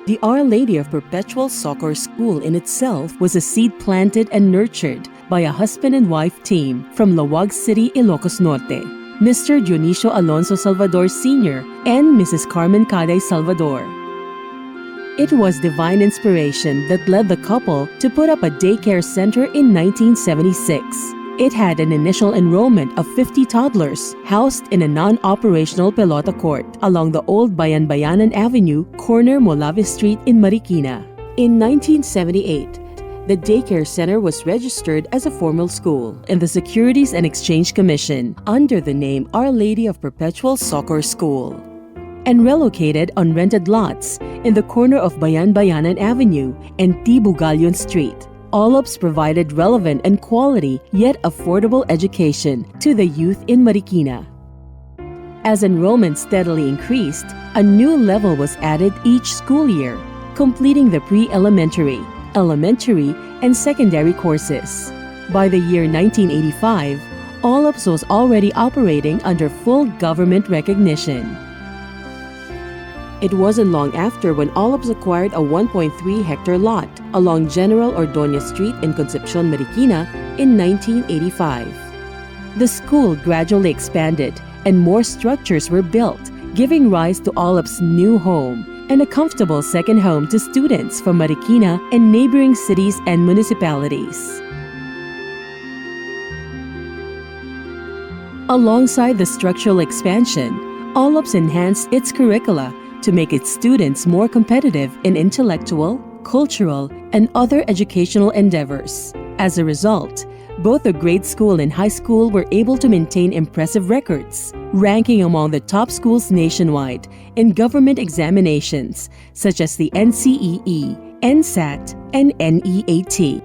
The Our Lady of Perpetual Soccer School in itself was a seed planted and nurtured by a husband and wife team from Lawag City, Ilocos Norte, Mr. Dionisio Alonso Salvador Sr. and Mrs. Carmen Caday Salvador. It was divine inspiration that led the couple to put up a daycare center in 1976. It had an initial enrollment of 50 toddlers housed in a non-operational pelota court along the old Bayan-Bayanan Avenue, corner Molavi Street in Marikina. In 1978, the daycare center was registered as a formal school in the Securities and Exchange Commission under the name Our Lady of Perpetual Soccer School, and relocated on rented lots in the corner of Bayan-Bayanan Avenue and T. Bugalyon Street. OLOPSC provided relevant and quality yet affordable education to the youth in Marikina. As enrollment steadily increased, a new level was added each school year, completing the pre-elementary, elementary, and secondary courses. By the year 1985, OLOPSC was already operating under full government recognition. It wasn't long after when OLOPSC acquired a 1.3-hectare lot along General Ordonez Street in Concepcion, Marikina in 1985. The school gradually expanded and more structures were built, giving rise to OLOPSC's new home and a comfortable second home to students from Marikina and neighboring cities and municipalities. Alongside the structural expansion, OLOPSC enhanced its curricula to make its students more competitive in intellectual, cultural, and other educational endeavors. As a result, both the grade school and high school were able to maintain impressive records, ranking among the top schools nationwide in government examinations such as the NCEE, NSAT, and NEAT.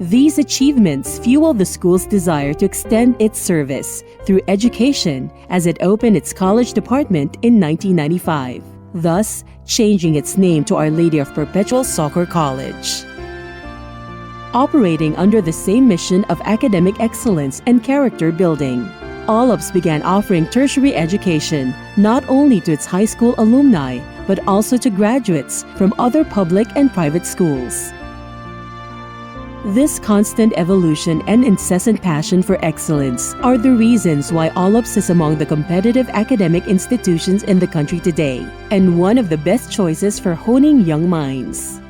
These achievements fueled the school's desire to extend its service through education as it opened its college department in 1995, thus changing its name to Our Lady of Perpetual Soccer College. Operating under the same mission of academic excellence and character building, OLOPSC began offering tertiary education not only to its high school alumni but also to graduates from other public and private schools. This constant evolution and incessant passion for excellence are the reasons why OLOPSC is among the competitive academic institutions in the country today and one of the best choices for honing young minds.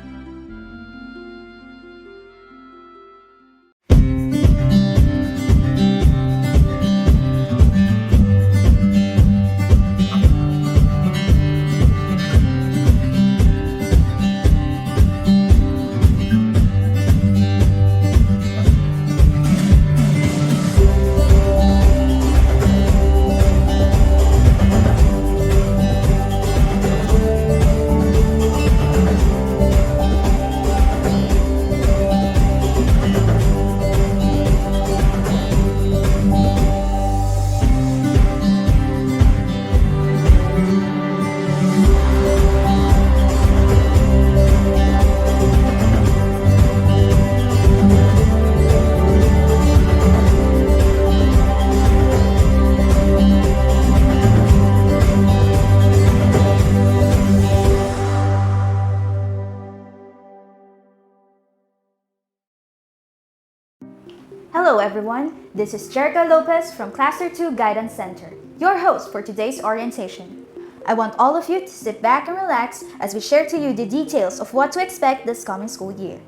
Hello everyone, this is Jerica Lopez from Cluster 2 Guidance Center, your host for today's orientation. I want all of you to sit back and relax as we share to you the details of what to expect this coming school year.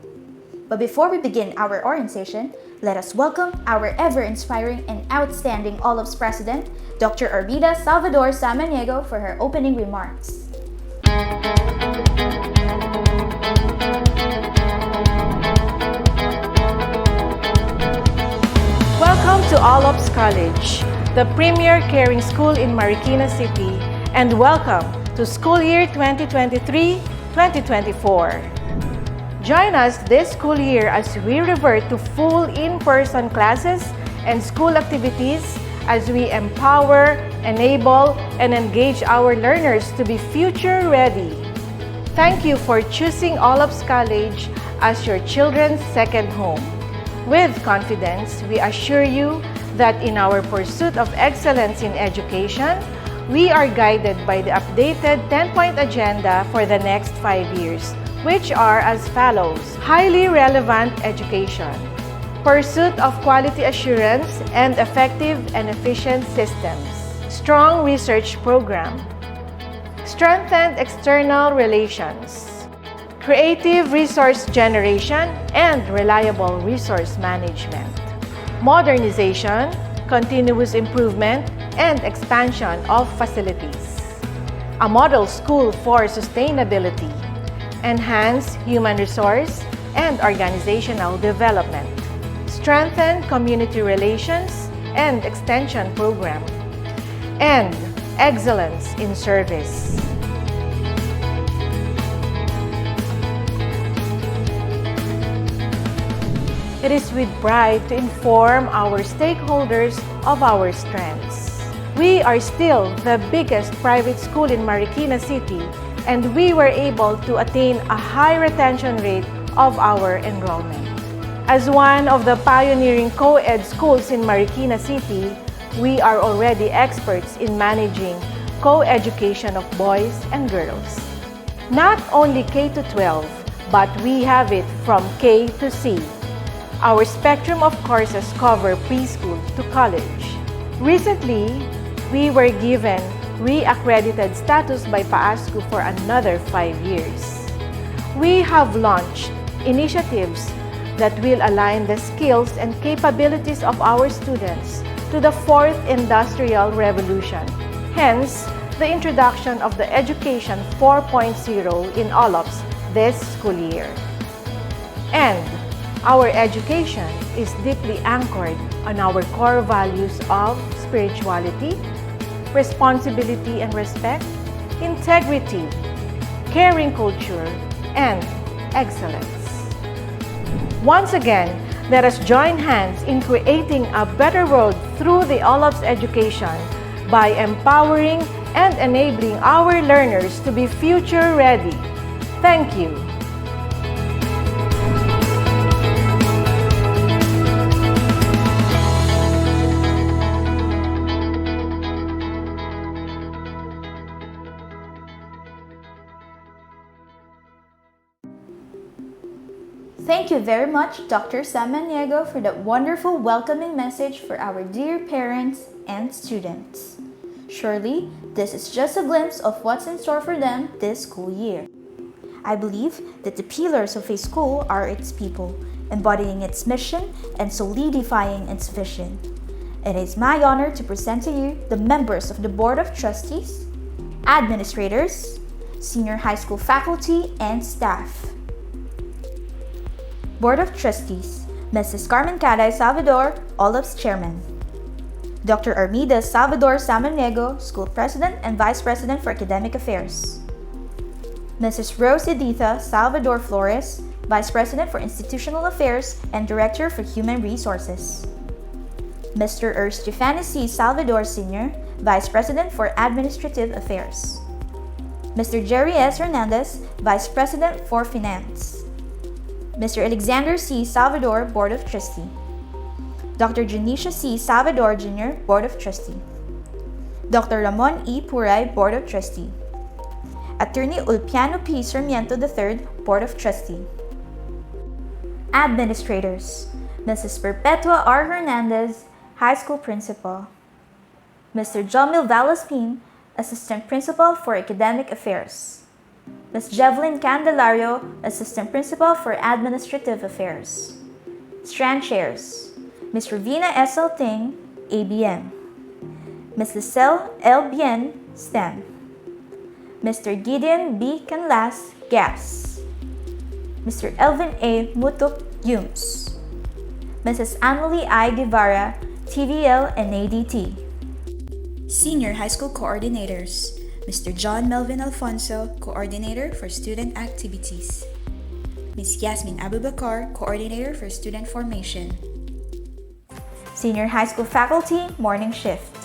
But before we begin our orientation, let us welcome our ever-inspiring and outstanding OLOPSC President, Dr. Orbida Salvador Samaniego, for her opening remarks. Welcome to OLOPSC College, the premier caring school in Marikina City, and welcome to school year 2023-2024. Join us this school year as we revert to full in-person classes and school activities as we empower, enable, and engage our learners to be future ready. Thank you for choosing OLOPSC College as your children's second home. With confidence, we assure you that in our pursuit of excellence in education, we are guided by the updated 10-point agenda for the next 5 years, which are as follows: highly relevant education, pursuit of quality assurance and effective and efficient systems, strong research program, strengthened external relations, creative resource generation and reliable resource management, modernization, continuous improvement, and expansion of facilities, a model school for sustainability, enhanced human resource and organizational development, strengthen community relations and extension program, and excellence in service. It is with pride to inform our stakeholders of our strengths. We are still the biggest private school in Marikina City, and we were able to attain a high retention rate of our enrollment. As one of the pioneering co-ed schools in Marikina City, we are already experts in managing co-education of boys and girls. Not only K to 12, but we have it from K to C. Our spectrum of courses cover preschool to college. Recently, we were given re-accredited status by PAASCU for another 5 years. We have launched initiatives that will align the skills and capabilities of our students to the fourth industrial revolution, hence the introduction of the Education 4.0 in OLOPS this school year. And our education is deeply anchored on our core values of spirituality, responsibility and respect, integrity, caring culture, and excellence. Once again, let us join hands in creating a better world through the OLOPSC education by empowering and enabling our learners to be future ready. Thank you. Thank you very much, Dr. Samaniego, for that wonderful welcoming message for our dear parents and students. Surely, this is just a glimpse of what's in store for them this school year. I believe that the pillars of a school are its people, embodying its mission and solidifying its vision. It is my honor to present to you the members of the Board of Trustees, administrators, senior high school faculty, and staff. Board of Trustees, Mrs. Carmen Caday Salvador, OLOPSC Chairman. Dr. Armida Salvador Samaniego, School President and Vice President for Academic Affairs. Mrs. Rose Editha Salvador Flores, Vice President for Institutional Affairs and Director for Human Resources. Mr. Estefano C. Salvador Sr., Vice President for Administrative Affairs. Mr. Jerry S. Hernandez, Vice President for Finance. Mr. Alexander C. Salvador, Board of Trustees. Dr. Janisha C. Salvador Jr., Board of Trustees. Dr. Ramon E. Puray, Board of Trustees. Attorney Ulpiano P. Sarmiento III, Board of Trustees. Administrators, Mrs. Perpetua R. Hernandez, High School Principal. Mr. Jomil Valaspin, Assistant Principal for Academic Affairs. Ms. Jevelyn Candelario, Assistant Principal for Administrative Affairs. Strand Chairs, Ms. Ravina S. Ting, ABM. Ms. Lisel L. Bien, STEM. Mr. Gideon B. Canlas, GAPS. Mr. Elvin A. Mutuk, UMS. Mrs. Annalie I. Guevara, TVL and ADT. Senior High School Coordinators, Mr. John Melvin Alfonso, Coordinator for Student Activities. Ms. Yasmin Abubakar, Coordinator for Student Formation. Senior High School Faculty, Morning Shift.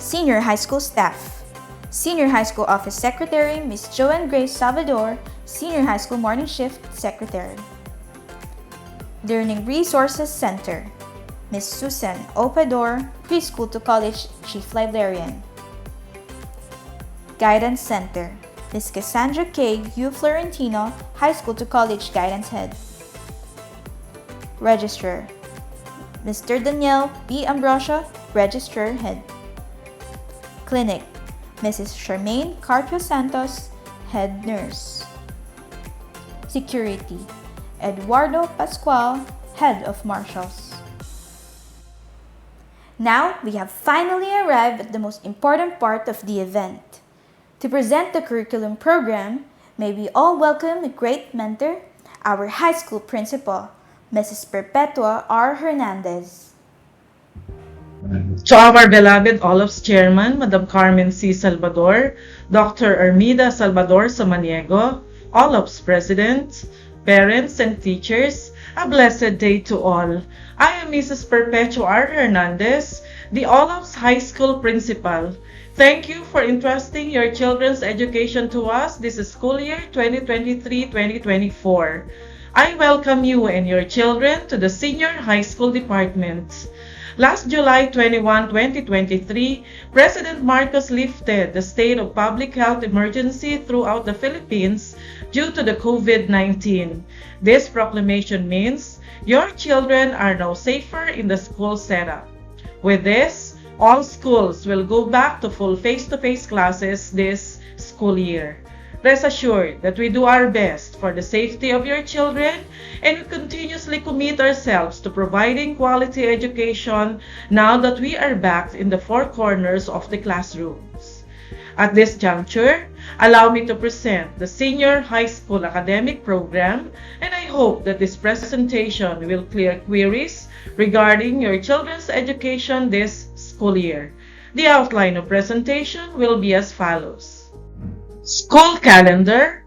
Senior High School Staff. Senior High School Office Secretary, Ms. Joanne Grace Salvador, Senior High School Morning Shift Secretary. Learning Resources Center, Ms. Susan Opador, Preschool to College Chief Librarian. Guidance Center, Ms. Cassandra K. U. Florentino, High School to College Guidance Head. Registrar, Mr. Daniel B. Ambrosio, Registrar Head. Clinic, Mrs. Charmaine Carpio Santos, Head Nurse. Security, Eduardo Pascual, Head of Marshals. Now, we have finally arrived at the most important part of the event. To present the curriculum program, may we all welcome a great mentor, our high school principal, Mrs. Perpetua R. Hernandez. To our beloved OLOPSC Chairman, Madam Carmen C. Salvador, Dr. Armida Salvador Samaniego, OLOPSC President, parents and teachers, a blessed day to all. I am Mrs. Perpetua R. Hernandez, the OLOPSC High School Principal. Thank you for entrusting your children's education to us this school year 2023-2024. I welcome you and your children to the Senior High School Department. Last July 21, 2023, President Marcos lifted the state of public health emergency throughout the Philippines due to the COVID-19. This proclamation means your children are now safer in the school setup. With this, all schools will go back to full face-to-face classes this school year. Rest assured that we do our best for the safety of your children and we continuously commit ourselves to providing quality education now that we are back in the four corners of the classrooms. At this juncture, allow me to present the Senior High School Academic Program, and I hope that this presentation will clear queries regarding your children's education this school year. The outline of presentation will be as follows. School calendar,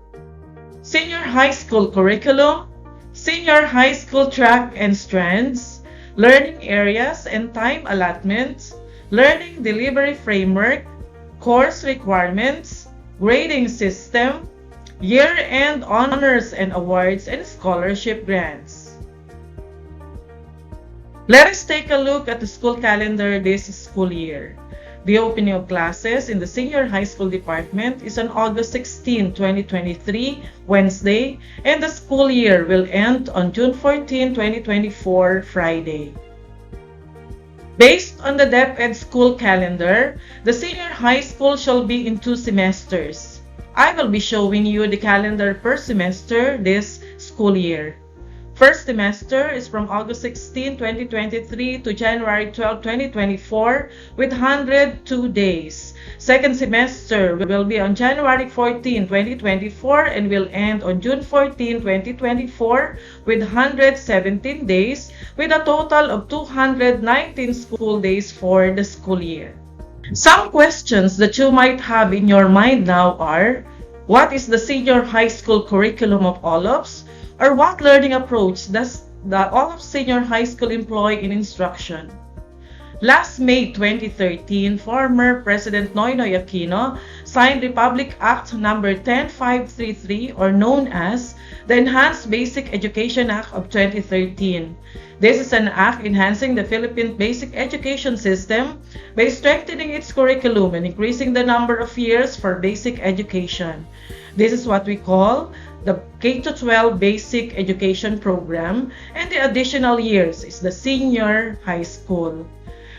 senior high school curriculum, senior high school track and strands, learning areas and time allotment, learning delivery framework, course requirements, grading system, year-end honors and awards and scholarship grants. Let us take a look at the school calendar this school year. The opening of classes in the Senior High School Department is on August 16, 2023, Wednesday, and the school year will end on June 14, 2024, Friday. Based on the DepEd school calendar, the senior high school shall be in 2 semesters. I will be showing you the calendar per semester this school year. First semester is from August 16, 2023 to January 12, 2024 with 102 days. Second semester will be on January 14, 2024 and will end on June 14, 2024 with 117 days with a total of 219 school days for the school year. Some questions that you might have in your mind now are, what is the senior high school curriculum of OLOPSC? Or what learning approach does the OLOPSC Senior High School employ in instruction? Last May 2013, former President Noynoy Aquino signed Republic Act No. 10533, or known as the Enhanced Basic Education Act of 2013. This is an act enhancing the Philippine basic education system by strengthening its curriculum and increasing the number of years for basic education. This is what we call the K-12 Basic Education Program, and the additional years is the Senior High School.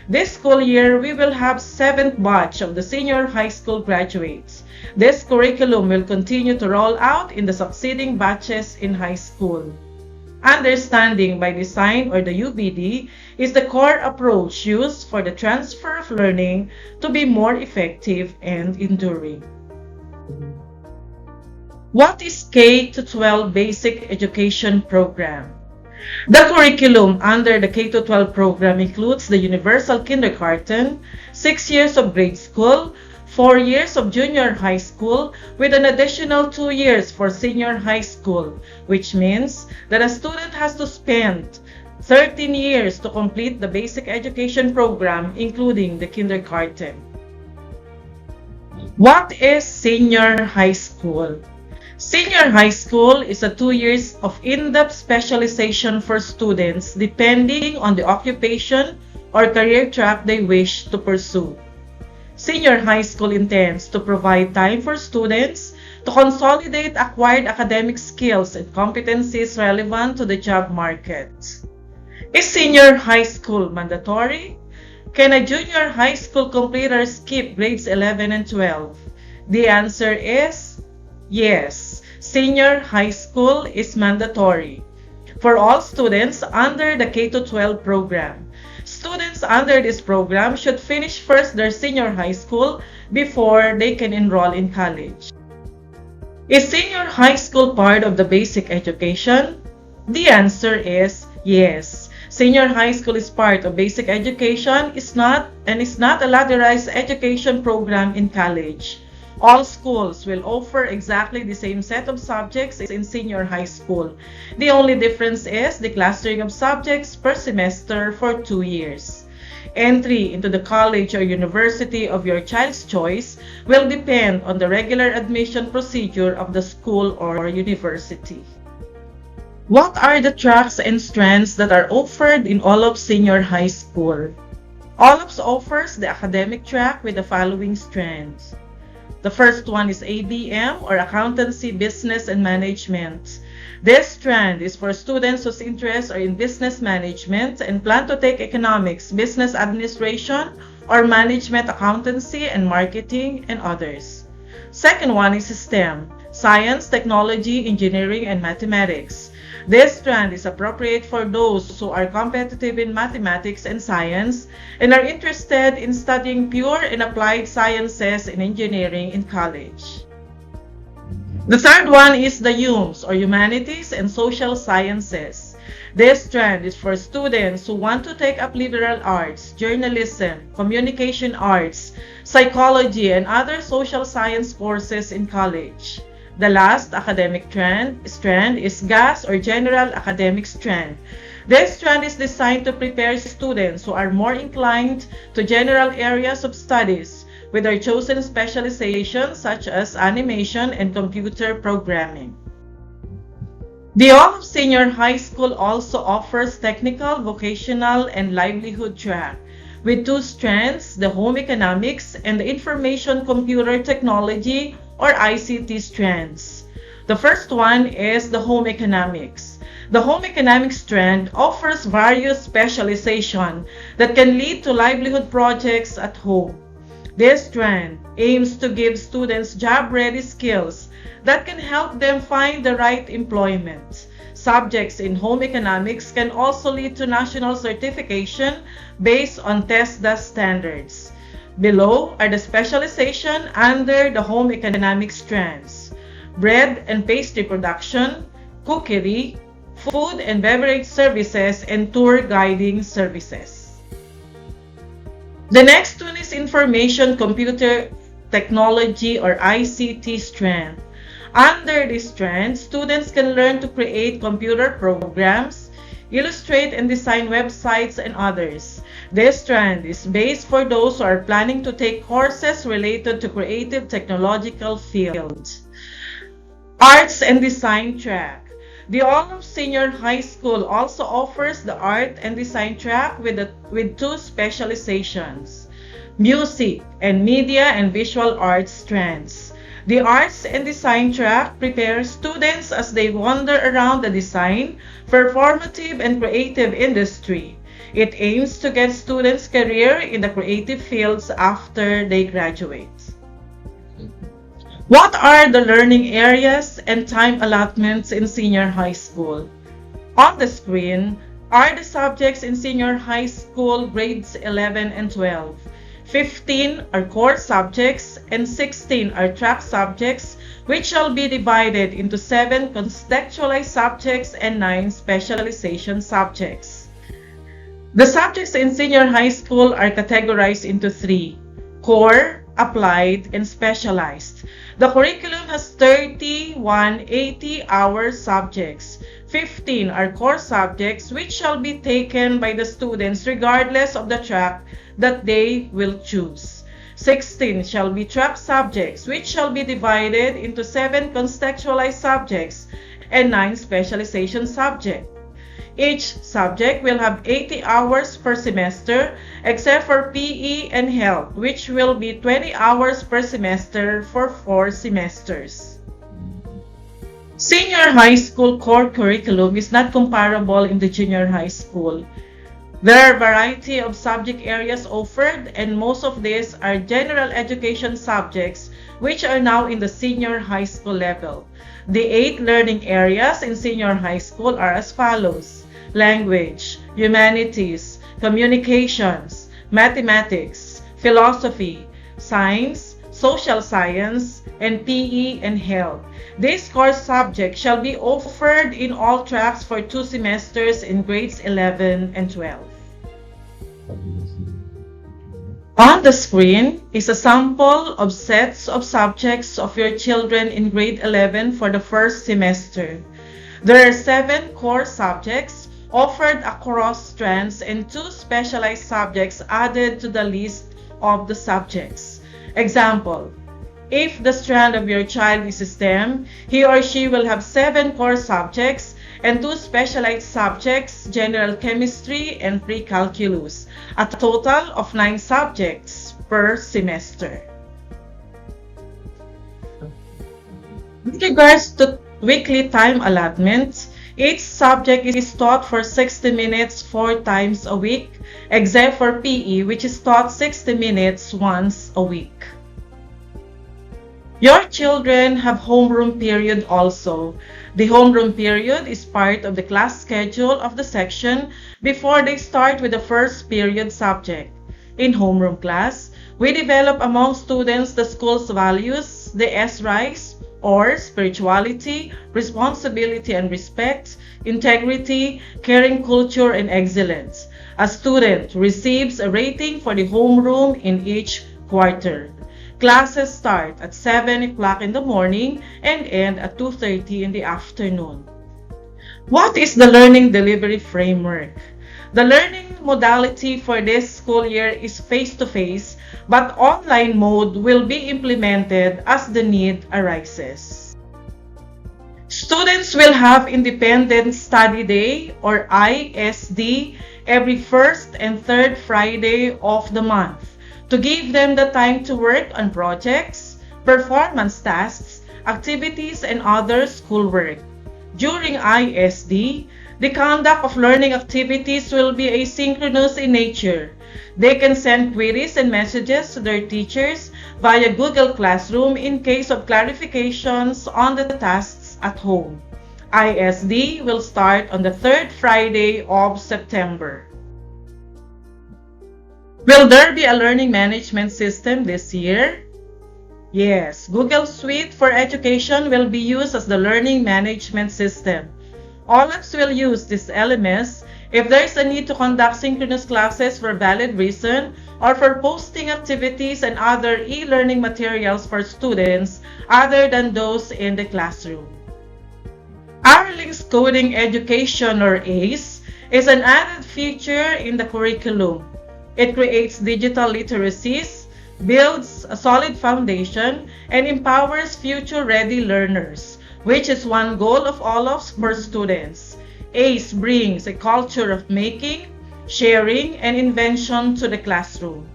This school year, we will have 7th batch of the Senior High School graduates. This curriculum will continue to roll out in the succeeding batches in high school. Understanding by Design, or the UBD, is the core approach used for the transfer of learning to be more effective and enduring. What is K-12 Basic Education Program? The curriculum under the K-12 program includes the Universal Kindergarten, 6 years of grade school, 4 years of junior high school, with an additional 2 years for senior high school, which means that a student has to spend 13 years to complete the basic education program, including the kindergarten. What is senior high school? Senior high school is a 2 years of in-depth specialization for students depending on the occupation or career track they wish to pursue. Senior high school intends to provide time for students to consolidate acquired academic skills and competencies relevant to the job market. Is senior high school mandatory? Can a junior high school completer skip grades 11 and 12? The answer is yes. Senior high school is mandatory for all students under the K-12 program. Students under this program should finish first their senior high school before they can enroll in college. Is senior high school part of the basic education? The answer is yes. Senior high school is part of basic education, is not a ladderized education program in college. All schools will offer exactly the same set of subjects in senior high school. The only difference is the clustering of subjects per semester for 2 years. Entry into the college or university of your child's choice will depend on the regular admission procedure of the school or university. What are the tracks and strands that are offered in OLOPS Senior High School? OLOPS offers the academic track with the following strands. The first one is ABM or Accountancy, Business and Management. This strand is for students whose interests are in business management and plan to take economics, business administration, or management accountancy and marketing and others. Second one is STEM, Science, Technology, Engineering, and Mathematics. This strand is appropriate for those who are competitive in mathematics and science and are interested in studying pure and applied sciences and engineering in college. The third one is the HUMS or Humanities and Social Sciences. This strand is for students who want to take up liberal arts, journalism, communication arts, psychology, and other social science courses in college. The last academic strand is GAS or General Academic Strand. This strand is designed to prepare students who are more inclined to general areas of studies with their chosen specializations such as animation and computer programming. The OLOPS Senior High School also offers technical, vocational, and livelihood track with 2 strands, the Home Economics and the Information Computer Technology or ICT strands. The first one is the Home Economics. The Home Economics strand offers various specialization that can lead to livelihood projects at home. This strand aims to give students job-ready skills that can help them find the right employment. Subjects in home economics can also lead to national certification based on TESDA standards. Below are the specialization under the home economics strands: bread and pastry production, cookery, food and beverage services, and tour guiding services. The next one is Information Computer Technology or ICT strand. Under this strand, students can learn to create computer programs, illustrate and design websites, and others. This strand is based for those who are planning to take courses related to creative technological fields. Arts and Design track. The OLOPS Senior High School also offers the Art and Design track with 2 specializations: Music and Media and Visual Arts strands. The Arts and Design track prepares students as they wander around the design, performative, and creative industry. It aims to get students' career in the creative fields after they graduate. What are the learning areas and time allotments in senior high school? On the screen are the subjects in senior high school grades 11 and 12. 15 are core subjects and 16 are track subjects, which shall be divided into 7 contextualized subjects and 9 specialization subjects. The subjects in senior high school are categorized into 3: core, applied, and specialized. The curriculum has 31 80-hour subjects. 15 are core subjects which shall be taken by the students regardless of the track that they will choose. 16 shall be track subjects, which shall be divided into 7 contextualized subjects and 9 specialization subjects. Each subject will have 80 hours per semester, except for PE and health, which will be 20 hours per semester for 4 semesters. Senior high school core curriculum is not comparable in the junior high school. There are a variety of subject areas offered, and most of these are general education subjects, which are now in the senior high school level. The 8 learning areas in senior high school are as follows: language, humanities, communications, mathematics, philosophy, science, social science, and PE and health. These core subjects shall be offered in all tracks for 2 semesters in grades 11 and 12. On the screen is a sample of sets of subjects of your children in grade 11 for the first semester. There are 7 core subjects offered across strands and 2 specialized subjects added to the list of the subjects. Example: if the strand of your child is STEM, he or she will have 7 core subjects and 2 specialized subjects, general chemistry and pre-calculus, a total of 9 subjects per semester. With regards to weekly time allotment, each subject is taught for 60 minutes 4 times a week, except for PE, which is taught 60 minutes once a week. Your children have homeroom period also. The homeroom period is part of the class schedule of the section before they start with the first period subject. In homeroom class, we develop among students the school's values, the SRIs, or spirituality, responsibility and respect, integrity, caring culture, and excellence. A student receives a rating for the homeroom in each quarter. Classes start at 7 o'clock in the morning and end at 2:30 in the afternoon. What is the learning delivery framework? The learning modality for this school year is face-to-face, but online mode will be implemented as the need arises. Students will have Independent Study Day or ISD every first and third Friday of the month, to give them the time to work on projects, performance tasks, activities, and other schoolwork. During ISD, the conduct of learning activities will be asynchronous in nature. They can send queries and messages to their teachers via Google Classroom in case of clarifications on the tasks at home. ISD will start on the third Friday of September. Will there be a learning management system this year? Yes, Google Suite for Education will be used as the learning management system. OLOPSC will use this LMS if there is a need to conduct synchronous classes for valid reason or for posting activities and other e-learning materials for students other than those in the classroom. Links Coding Education, or ACE, is an added feature in the curriculum. It creates digital literacies, builds a solid foundation, and empowers future-ready learners, which is one goal of OLOPSC for students. ACE brings a culture of making, sharing, and invention to the classroom.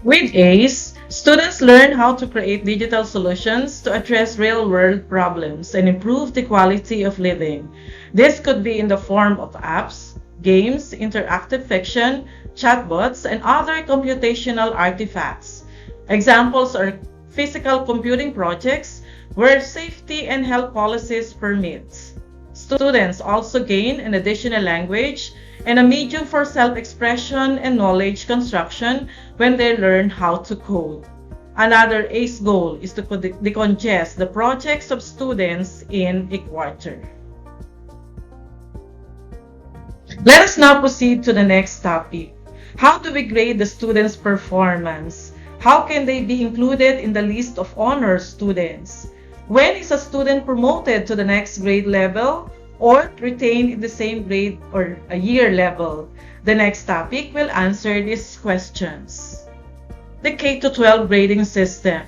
With ACE, students learn how to create digital solutions to address real-world problems and improve the quality of living. This could be in the form of apps, games, interactive fiction, chatbots, and other computational artifacts. Examples are physical computing projects where safety and health policies permit. Students also gain an additional language and a medium for self-expression and knowledge construction when they learn how to code. Another ACE goal is to decongest the projects of students in a quarter. Let us now proceed to the next topic. How do we grade the students' performance? How can they be included in the list of honor students? When is a student promoted to the next grade level or retained in the same grade or a year level? The next topic will answer these questions. the K-12 grading system.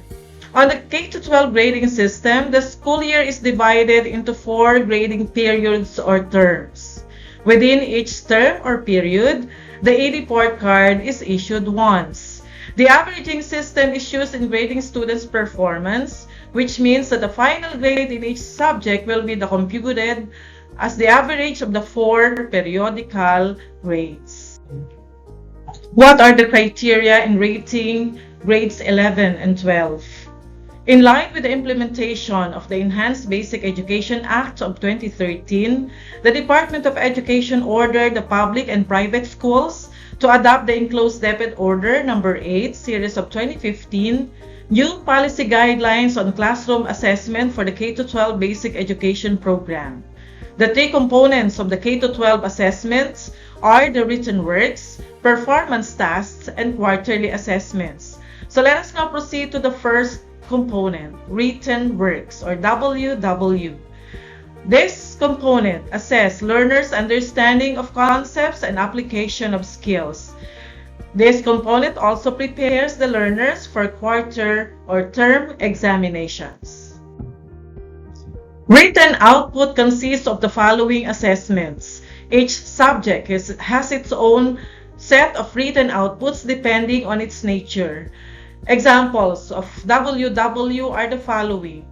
On the K-12 grading system, the school year is divided into 4 grading periods or terms. Within each term or period, the AD report card is issued once. The averaging system is used in grading students' performance, which means that the final grade in each subject will be computed as the average of the 4 periodical grades. What are the criteria in rating grades 11 and 12? In line with the implementation of the Enhanced Basic Education Act of 2013, the Department of Education ordered the public and private schools to adopt the Enclosed Debit Order No. 8, Series of 2015, new policy guidelines on classroom assessment for the K-12 Basic Education Program. The 3 components of the K-12 assessments are the written works, performance tasks, and quarterly assessments. So let us now proceed to the first component, written works or WW. This component assesses learners' understanding of concepts and application of skills. This component also prepares the learners for quarter or term examinations. Written output consists of the following assessments. Each subject has its own set of written outputs depending on its nature. Examples of WW are the following: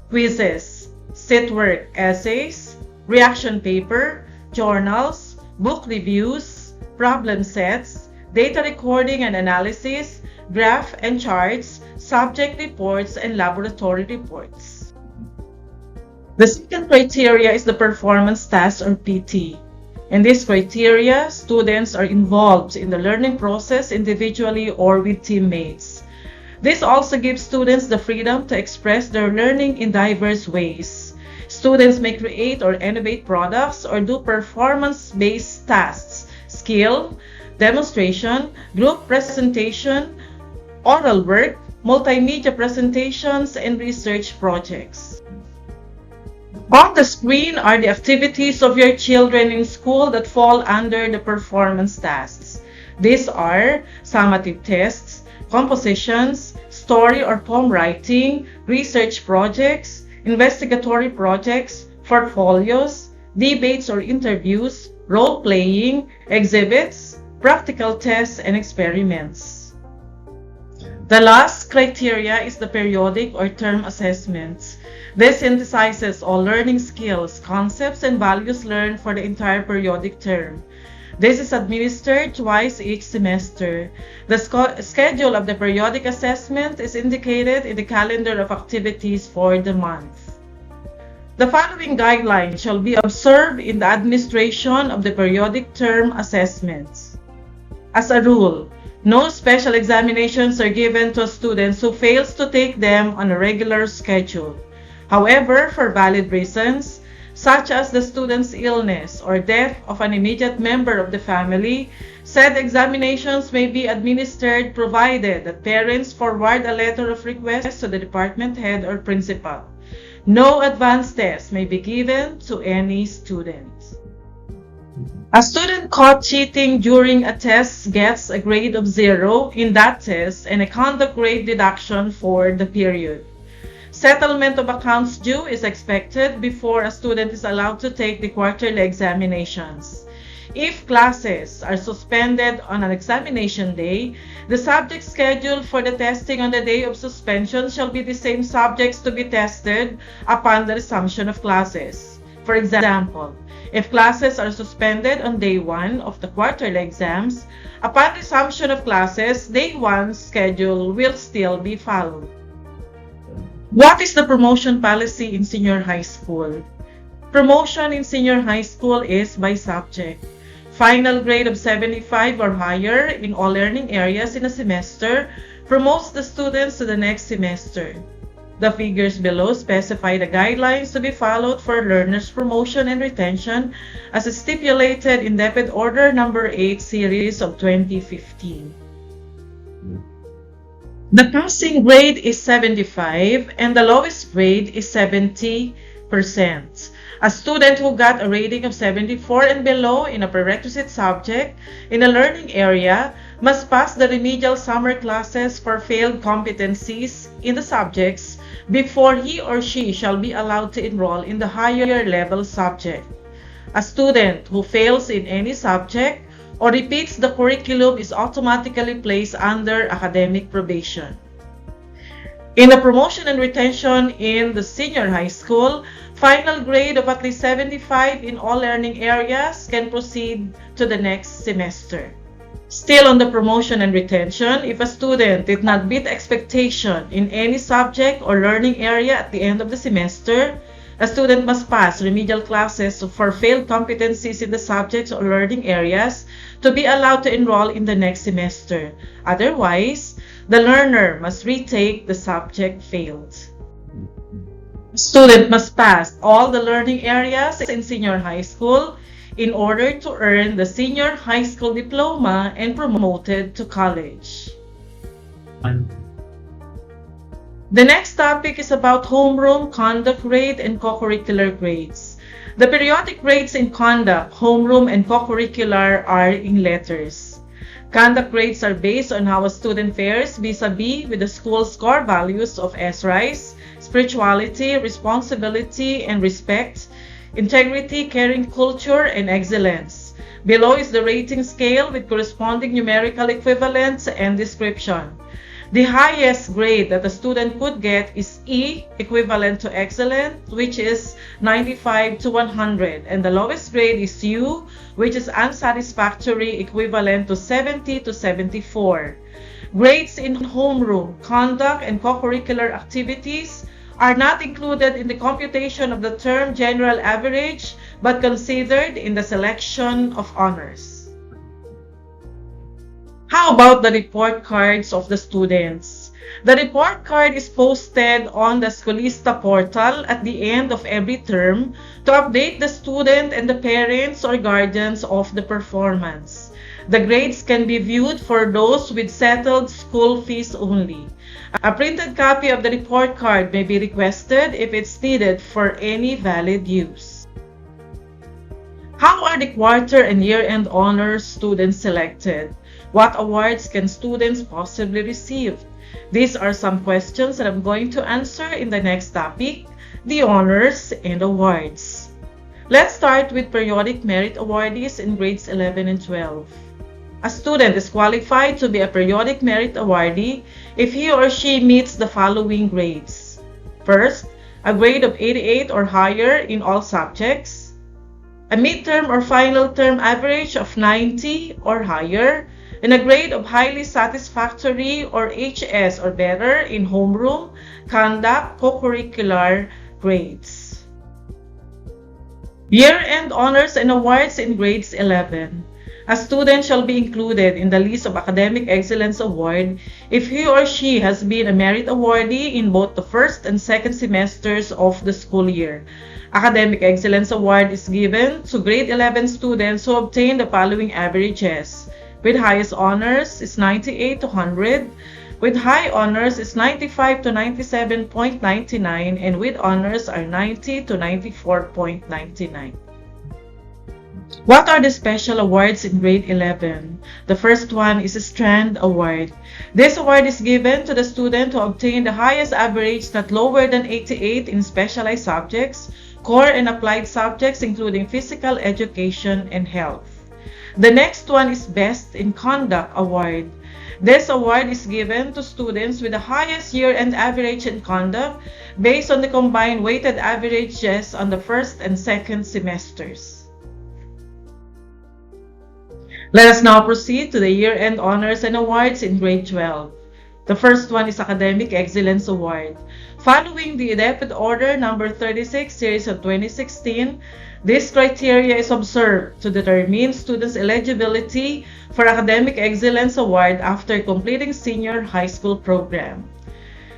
quizzes, sit work, essays, reaction paper, journals, book reviews, problem sets, data recording and analysis, graph and charts, subject reports, and laboratory reports. The second criteria is the performance task or PT. In this criteria, students are involved in the learning process individually or with teammates. This also gives students the freedom to express their learning in diverse ways. Students may create or innovate products or do performance-based tasks, skill, demonstration, group presentation, oral work, multimedia presentations, and research projects. On the screen are the activities of your children in school that fall under the performance tasks. These are summative tests, compositions, story or poem writing, research projects, investigatory projects, portfolios, debates or interviews, role-playing, exhibits, practical tests, and experiments. The last criteria is the periodic or term assessments. This synthesizes all learning skills, concepts, and values learned for the entire periodic term. This is administered twice each semester. The schedule of the periodic assessment is indicated in the calendar of activities for the month. The following guidelines shall be observed in the administration of the periodic term assessments. As a rule, no special examinations are given to students who fails to take them on a regular schedule. However, for valid reasons, such as the student's illness or death of an immediate member of the family, said examinations may be administered provided that parents forward a letter of request to the department head or principal. No advanced test may be given to any student. A student caught cheating during a test gets a grade of 0 in that test and a conduct grade deduction for the period. Settlement of accounts due is expected before a student is allowed to take the quarterly examinations. If classes are suspended on an examination day, the subject scheduled for the testing on the day of suspension shall be the same subjects to be tested upon the resumption of classes. For example, if classes are suspended on day 1 of the quarterly exams, upon resumption of classes, day 1 schedule will still be followed. What is the promotion policy in senior high school? Promotion in senior high school is by subject. Final grade of 75 or higher in all learning areas in a semester promotes the students to the next semester. The figures below specify the guidelines to be followed for learners' promotion and retention as stipulated in Debit Order No. 8 Series of 2015. The passing grade is 75 and the lowest grade is 70%. A student who got a rating of 74 and below in a prerequisite subject in a learning area must pass the remedial summer classes for failed competencies in the subjects before he or she shall be allowed to enroll in the higher level subject. A student who fails in any subject or repeats the curriculum is automatically placed under academic probation. In the promotion and retention in the senior high school, final grade of at least 75 in all learning areas can proceed to the next semester. Still on the promotion and retention, if a student did not meet expectation in any subject or learning area at the end of the semester, a student must pass remedial classes for failed competencies in the subjects or learning areas to be allowed to enroll in the next semester. Otherwise, the learner must retake the subject failed. A student must pass all the learning areas in senior high school in order to earn the senior high school diploma and promoted to college. The next topic is about homeroom, conduct grade, and co-curricular grades. The periodic grades in conduct, homeroom, and co-curricular are in letters. Conduct grades are based on how a student fares vis-a-vis with the school's core values of SRISE, spirituality, responsibility, and respect, integrity, caring culture, and excellence. Below is the rating scale with corresponding numerical equivalents and description. The highest grade that a student could get is E, equivalent to excellent, which is 95 to 100, and the lowest grade is U, which is unsatisfactory, equivalent to 70 to 74. Grades in homeroom, conduct, and co-curricular activities are not included in the computation of the term general average, but considered in the selection of honors. How about the report cards of the students? The report card is posted on the Scolista portal at the end of every term to update the student and the parents or guardians of the performance. The grades can be viewed for those with settled school fees only. A printed copy of the report card may be requested if it's needed for any valid use. How are the quarter and year-end honors students selected? What awards can students possibly receive? These are some questions that I'm going to answer in the next topic, the honors and awards. Let's start with periodic merit awardees in grades 11 and 12. A student is qualified to be a periodic merit awardee if he or she meets the following grades. First, a grade of 88 or higher in all subjects, a midterm or final term average of 90 or higher, and a grade of highly satisfactory or HS or better in homeroom, conduct, co-curricular grades. Year-end honors and awards in grades 11. A student shall be included in the list of Academic Excellence Award if he or she has been a merit awardee in both the first and second semesters of the school year. Academic Excellence Award is given to grade 11 students who obtain the following averages. With highest honors is 98 to 100, with high honors is 95 to 97.99, and with honors are 90 to 94.99. What are the special awards in grade 11? The first one is a Strand Award. This award is given to the student who obtained the highest average not lower than 88 in specialized subjects, core and applied subjects including physical education and health. The next one is Best in Conduct Award. This award is given to students with the highest year-end average in conduct based on the combined weighted averages on the first and second semesters. Let us now proceed to the year-end honors and awards in grade 12. The first one is Academic Excellence Award. Following the Adept Order number 36 series of 2016, this criteria is observed to determine students' eligibility for Academic Excellence Award after completing senior high school program.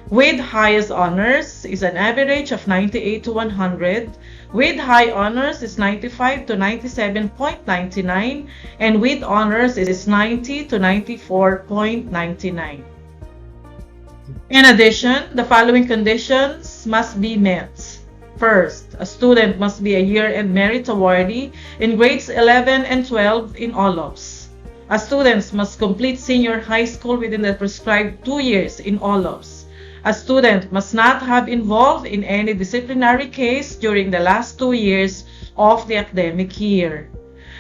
With highest honors is an average of 98 to 100, with high honors is 95 to 97.99, and with honors is 90 to 94.99. In addition, the following conditions must be met. First, a student must be a year-end merit awardee in grades 11 and 12 in OLOPS. Students must complete senior high school within the prescribed 2 years in OLOPS. A student must not have involved in any disciplinary case during the last 2 years of the academic year.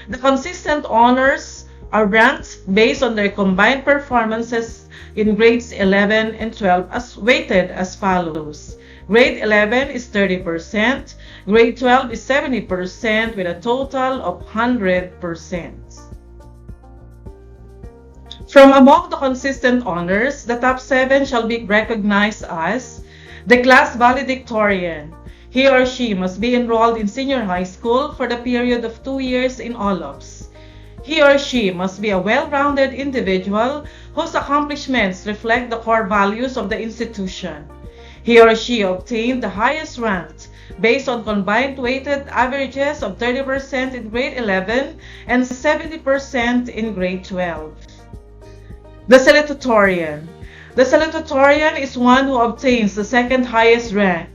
The consistent honors are ranked based on their combined performances in grades 11 and 12 as weighted as follows. Grade 11 is 30%, grade 12 is 70% with a total of 100%. From among the consistent honors, the top 7 shall be recognized as the class valedictorian. He or she must be enrolled in senior high school for the period of 2 years in OLOPS. He or she must be a well-rounded individual whose accomplishments reflect the core values of the institution. He or she obtained the highest rank based on combined weighted averages of 30% in grade 11 and 70% in grade 12. The salutatorian. The salutatorian is one who obtains the second highest rank.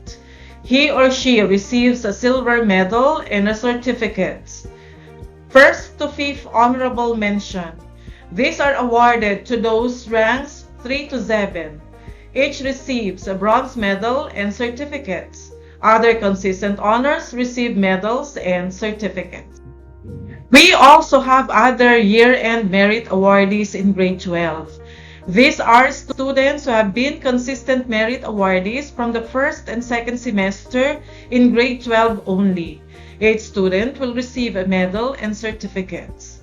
He or she receives a silver medal and a certificate. First to fifth honorable mention. These are awarded to those ranks 3 to 7. Each receives a bronze medal and certificates. Other consistent honors receive medals and certificates. We also have other year-end merit awardees in grade 12. These are students who have been consistent merit awardees from the first and second semester in grade 12 only. Each student will receive a medal and certificates.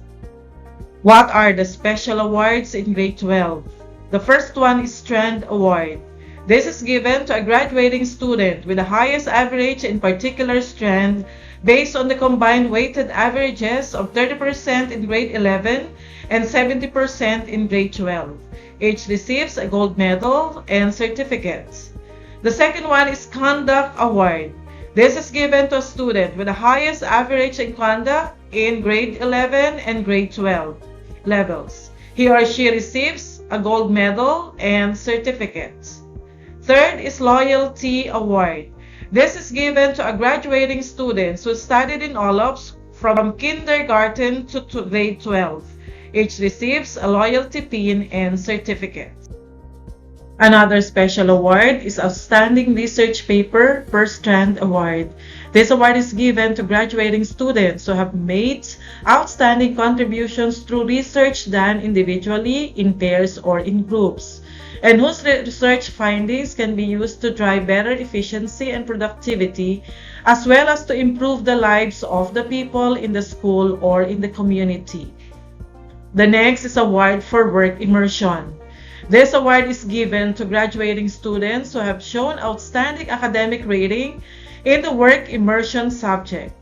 What are the special awards in grade 12? The first one is Strand Award. This is given to a graduating student with the highest average in particular strand based on the combined weighted averages of 30% in grade 11 and 70% in grade 12. Each receives a gold medal and certificates. The second one is Conduct Award. This is given to a student with the highest average in conduct in grade 11 and grade 12 levels. He or she receives a gold medal and certificates. Third is Loyalty Award. This is given to a graduating student who studied in OLOPS from kindergarten to grade 12. Each receives a loyalty pin and certificate. Another special award is Outstanding Research Paper per Strand Award. This award is given to graduating students who have made outstanding contributions through research done individually, in pairs, or in groups, and whose research findings can be used to drive better efficiency and productivity, as well as to improve the lives of the people in the school or in the community. The next is Award for Work Immersion. This award is given to graduating students who have shown outstanding academic rating in the work immersion subject.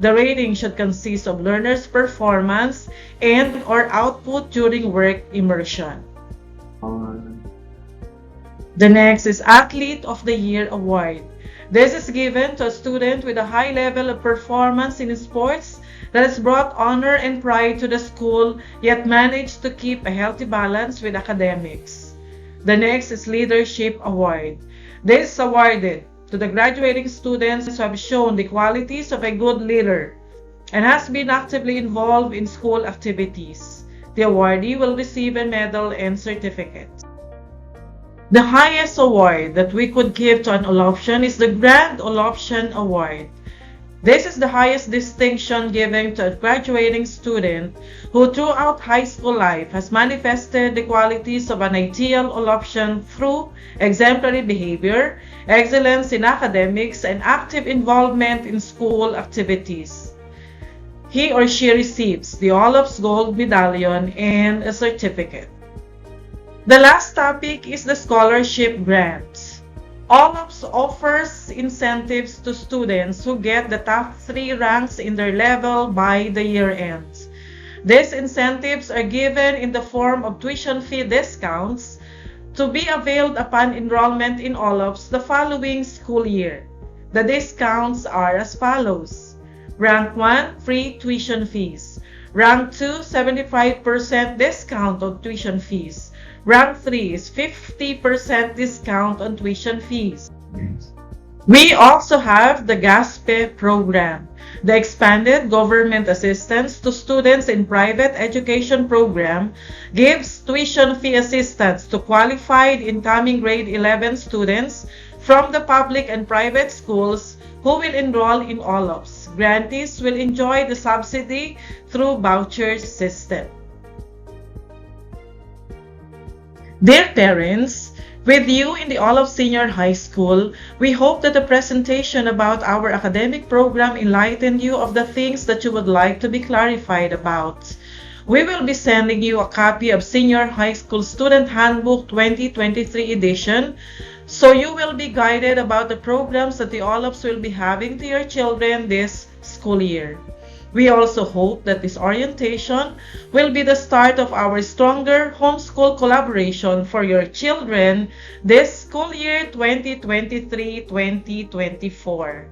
The rating should consist of learners' performance and/or output during work immersion. The next is Athlete of the Year Award. This is given to a student with a high level of performance in sports that has brought honor and pride to the school, yet managed to keep a healthy balance with academics. The next is Leadership Award. This is awarded to the graduating students who have shown the qualities of a good leader and has been actively involved in school activities. The awardee will receive a medal and certificate. The highest award that we could give to an OLOPSian is the Grand OLOPSian Award. This is the highest distinction given to a graduating student who throughout high school life has manifested the qualities of an ideal OLOPSian through exemplary behavior, excellence in academics, and active involvement in school activities. He or she receives the OLOPS Gold Medallion and a certificate. The last topic is the scholarship grants. OLOPS offers incentives to students who get the top 3 ranks in their level by the year end. These incentives are given in the form of tuition fee discounts to be availed upon enrollment in OLOPS the following school year. The discounts are as follows. Rank 1, free tuition fees. Rank 2, 75% discount on tuition fees. Rank 3 is 50% discount on tuition fees. We also have the GASPE program, the expanded government assistance to students in private education program gives tuition fee assistance to qualified incoming grade 11 students from the public and private schools who will enroll in OLOPS. Grantees will enjoy the subsidy through voucher system. Dear parents, with you in the Olive Senior High School, we hope that the presentation about our academic program enlightened you of the things that you would like to be clarified about. We will be sending you a copy of Senior High School Student Handbook 2023 edition, so you will be guided about the programs that the OLOPS will be having to your children this school year. We also hope that this orientation will be the start of our stronger homeschool collaboration for your children this school year 2023-2024.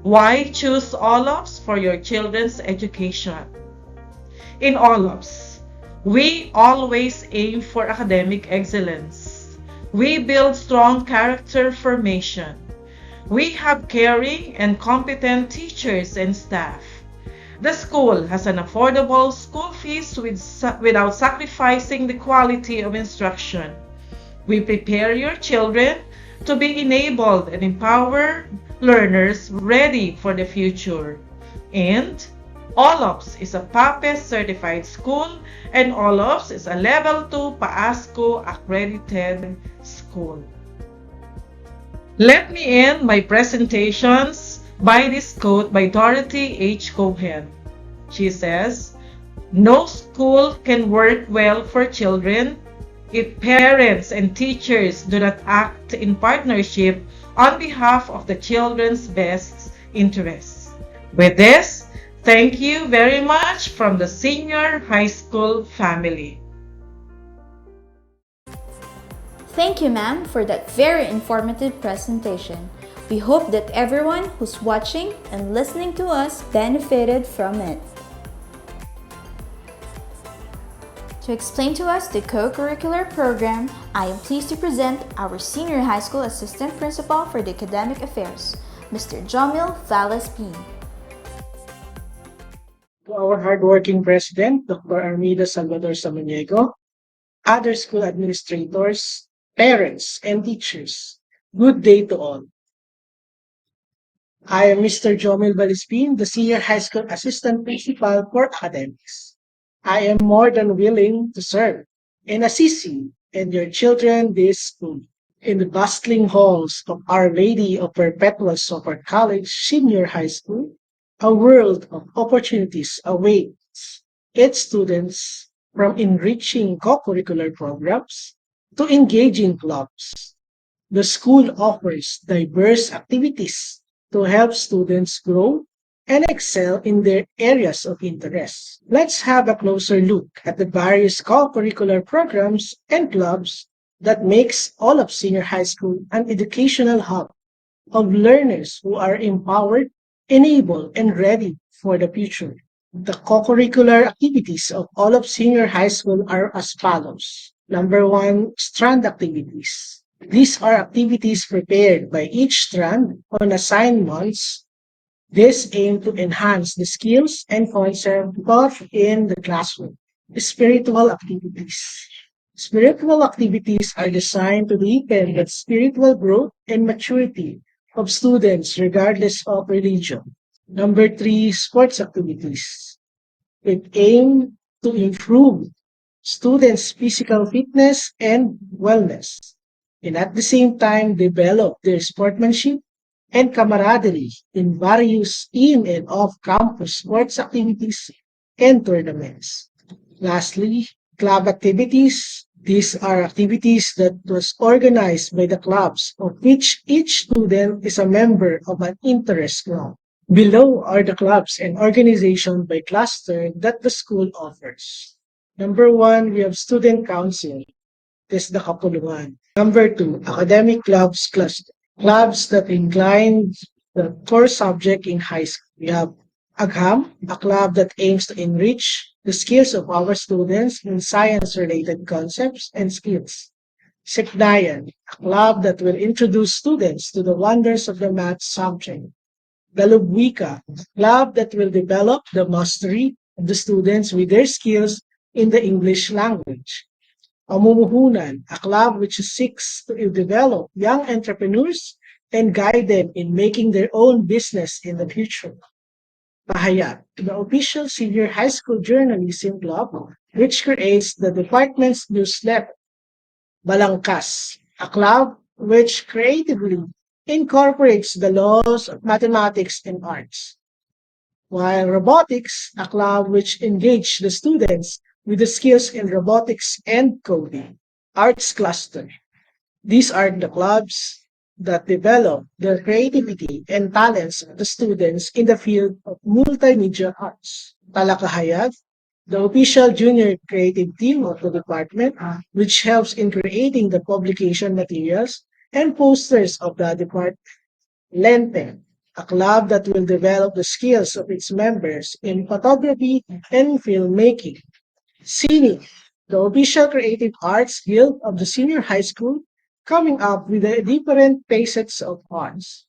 Why choose OLOPS for your children's education? In OLOPS, we always aim for academic excellence. We build strong character formation. We have caring and competent teachers and staff. The school has an affordable school fees without sacrificing the quality of instruction. We prepare your children to be enabled and empowered learners ready for the future. And OLOPS is a PAPES certified school, and OLOPS is a Level 2 PAASCO accredited school. Let me end my presentations by this quote by Dorothy H. Cohen. She says, "No school can work well for children if parents and teachers do not act in partnership on behalf of the children's best interests." With this, thank you very much from the Senior High School family. Thank you, ma'am, for that very informative presentation. We hope that everyone who's watching and listening to us benefited from it. To explain to us the co-curricular program, I am pleased to present our Senior High School Assistant Principal for the Academic Affairs, Mr. Jomil Valles-Pin. To our hardworking President, Dr. Armida Salvador Samaniego, other school administrators, parents, and teachers, good day to all. I am Mr. Jomil Valles-Pin, the Senior High School Assistant Principal for Academics. I am more than willing to serve and assist you and your children this school. In the bustling halls of Our Lady of Perpetual Support College Senior High School, a world of opportunities awaits its students, from enriching co-curricular programs to engaging clubs. The school offers diverse activities to help students grow and excel in their areas of interest. Let's have a closer look at the various co-curricular programs and clubs that makes all of Senior High School an educational hub of learners who are empowered, enabled, and ready for the future. The co-curricular activities of all of Senior High School are as follows. Number one, strand activities. These are activities prepared by each strand on assigned months. This aim to enhance the skills and concepts taught in the classroom. Spiritual activities. Spiritual activities are designed to deepen the spiritual growth and maturity of students regardless of religion. Number three, sports activities. It aim to improve students' physical fitness and wellness, and at the same time develop their sportsmanship and camaraderie in various in and off-campus sports activities and tournaments. Lastly, club activities. These are activities that was organized by the clubs of which each student is a member of an interest club. Below are the clubs and organizations by cluster that the school offers. Number one, we have student council. This is the kapulungan. Number two, academic clubs cluster. Clubs that incline the core subject in high school. We have AGHAM, a club that aims to enrich the skills of our students in science-related concepts and skills. Siknayan, a club that will introduce students to the wonders of the math subject. Galubwika, a club that will develop the mastery of the students with their skills in the English language. Pamumuhunan, a club which seeks to develop young entrepreneurs and guide them in making their own business in the future. Pahayag, the official senior high school journalism club, which creates the department's newsletter. Balangkas, a club which creatively incorporates the laws of mathematics and arts. While robotics, a club which engages the students with the skills in robotics and coding. Arts cluster. These are the clubs that develop the creativity and talents of the students in the field of multimedia arts. Talakahayag, the official junior creative team of the department, which helps in creating the publication materials and posters of the department. Lente, a club that will develop the skills of its members in photography and filmmaking. Cine, the official creative arts guild of the senior high school, coming up with the different facets of arts.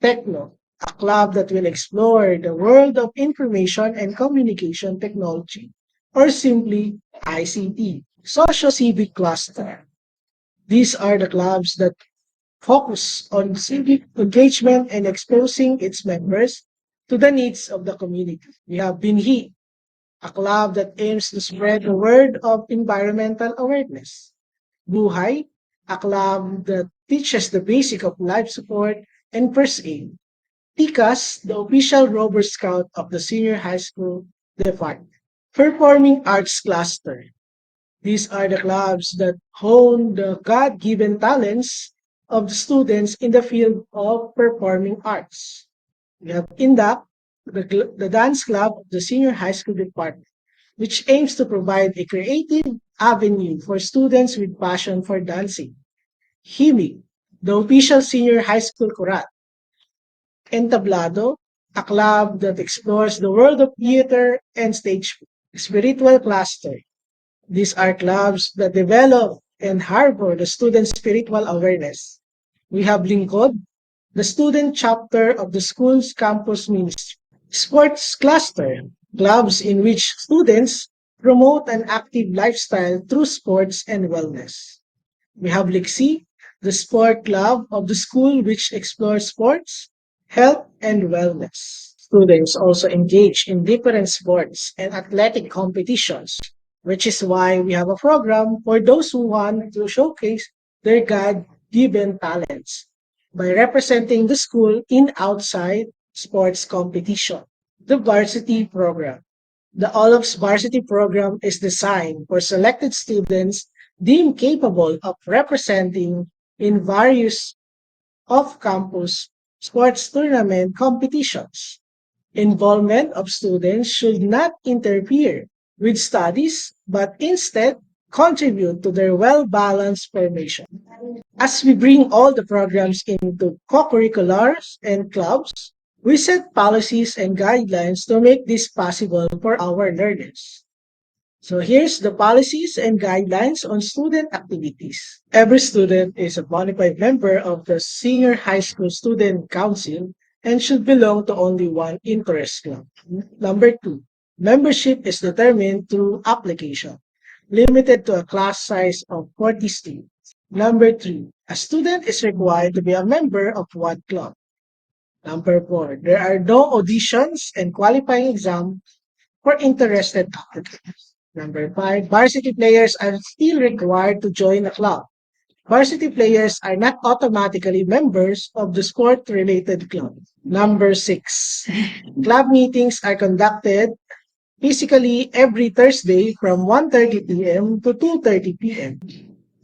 Techno, a club that will explore the world of information and communication technology, or simply ICT. Socio-civic cluster. These are the clubs that focus on civic engagement and exposing its members to the needs of the community. We have Binhi, a club that aims to spread the word of environmental awareness. Buhay, a club that teaches the basic of life support and first aid. Tikas, the official Rover Scout of the senior high school department. Performing Arts Cluster. These are the clubs that hone the God-given talents of the students in the field of performing arts. We have INDAC, the dance club of the senior high school department, which aims to provide a creative avenue for students with passion for dancing. HIMI, the official senior high school chorale. Entablado, a club that explores the world of theater and stage. Spiritual cluster. These are clubs that develop and harbor the student's spiritual awareness. We have Lingkod, the student chapter of the school's campus ministry. Sports cluster, clubs in which students promote an active lifestyle through sports and wellness. We have Lixi, the sport club of the school which explores sports, health, and wellness. Students also engage in different sports and athletic competitions, which is why we have a program for those who want to showcase their God-given talents by representing the school in outside sports competition. The varsity program. The OLOPSC varsity program is designed for selected students deemed capable of representing in various off-campus sports tournament competitions. Involvement of students should not interfere with studies, but instead contribute to their well-balanced formation. As we bring all the programs into co-curriculars and clubs, we set policies and guidelines to make this possible for our learners. So here's the policies and guidelines on student activities. Every student is a bona fide member of the Senior High School Student Council and should belong to only one interest club. Number two, membership is determined through application, limited to a class size of 40 students. Number three, a student is required to be a member of one club. Number four, there are no auditions and qualifying exams for interested applicants. Number five, varsity players are still required to join a club. Varsity players are not automatically members of the sport-related club. Number six, club meetings are conducted physically every Thursday from 1:30 p.m. to 2:30 p.m.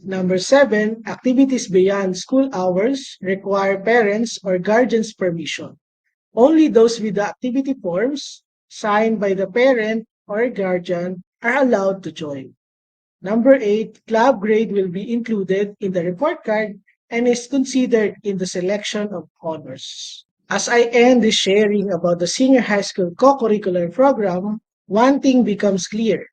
Number seven, activities beyond school hours require parents or guardians' permission. Only those with the activity forms signed by the parent or guardian are allowed to join. Number eight, club grade will be included in the report card and is considered in the selection of honors. As I end this sharing about the senior high school co-curricular program, one thing becomes clear.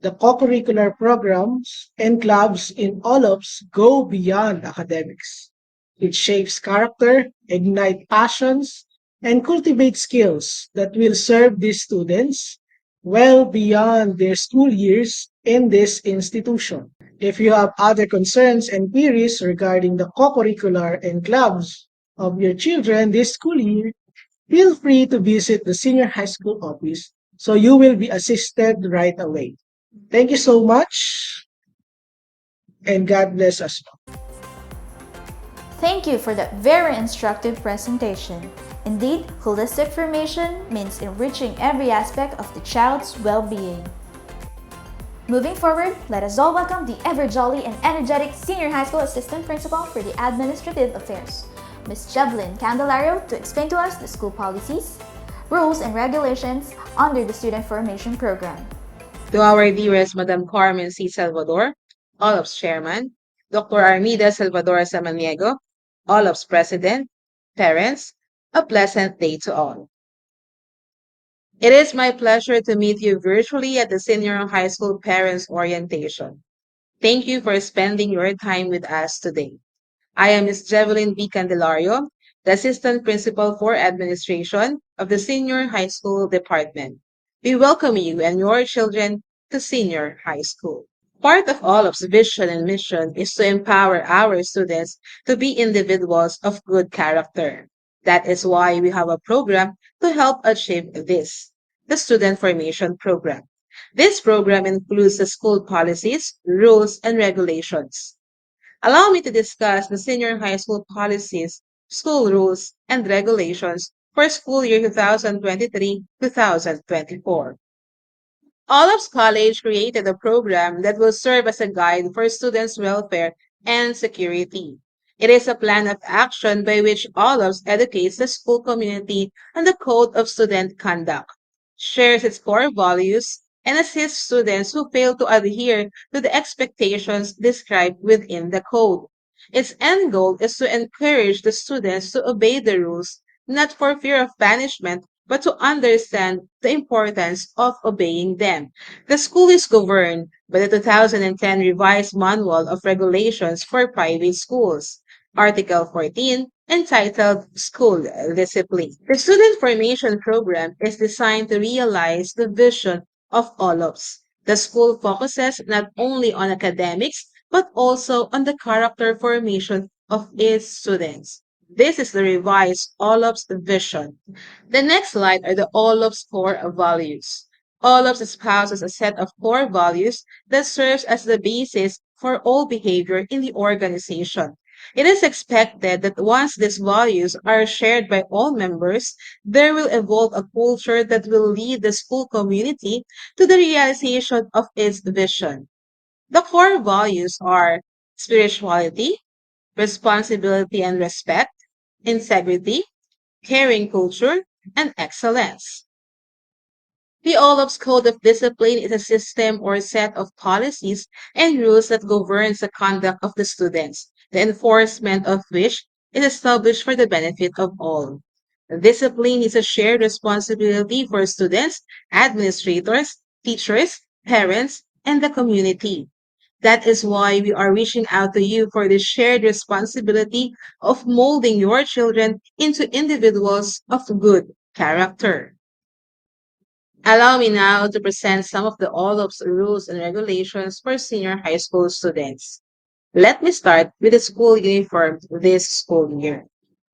The co-curricular programs and clubs in OLOPS go beyond academics. It shapes character, ignite passions, and cultivate skills that will serve these students well beyond their school years in this institution. If you have other concerns and queries regarding the co-curricular and clubs of your children this school year, feel free to visit the senior high school office so you will be assisted right away. Thank you so much and God bless us. Thank you for that very instructive presentation. Indeed, holistic formation means enriching every aspect of the child's well-being. Moving forward, let us all welcome the ever-jolly and energetic Senior High School Assistant Principal for the Administrative Affairs, Ms. Jevlyn Candelario, to explain to us the school policies, rules, and regulations under the Student Formation Program. To our dearest Madam Carmen C. Salvador, OLOPS Chairman, Dr. Armida Salvador Samaniego, OLOPS President, parents, a pleasant day to all. It is my pleasure to meet you virtually at the Senior High School Parents Orientation. Thank you for spending your time with us today. I am Ms. Jevelyn B. Candelario, the Assistant Principal for Administration of the Senior High School Department. We welcome you and your children to Senior High School. Part of OLOP's vision and mission is to empower our students to be individuals of good character. That is why we have a program to help achieve this, the Student Formation Program. This program includes the school policies, rules, and regulations. Allow me to discuss the senior high school policies, school rules, and regulations for school year 2023-2024. OLOPS College created a program that will serve as a guide for students' welfare and security. It is a plan of action by which OLOPS educates the school community on the code of student conduct, shares its core values, and assists students who fail to adhere to the expectations described within the code. Its end goal is to encourage the students to obey the rules, not for fear of punishment, but to understand the importance of obeying them. The school is governed by the 2010 Revised Manual of Regulations for Private Schools, Article 14, entitled School Discipline. The Student Formation Program is designed to realize the vision of OLOPS. The school focuses not only on academics, but also on the character formation of its students. This is the revised OLOPS vision. The next slide are the OLOPS core values. OLOPS espouses a set of core values that serves as the basis for all behavior in the organization. It is expected that once these values are shared by all members, there will evolve a culture that will lead the school community to the realization of its vision. The core values are spirituality, responsibility and respect, integrity, caring culture, and excellence. The OLOPS Code of Discipline is a system or set of policies and rules that governs the conduct of the students, the enforcement of which is established for the benefit of all. Discipline is a shared responsibility for students, administrators, teachers, parents, and the community. That is why we are reaching out to you for the shared responsibility of molding your children into individuals of good character. Allow me now to present some of the OLOPS rules and regulations for senior high school students. Let me start with the school uniform this school year.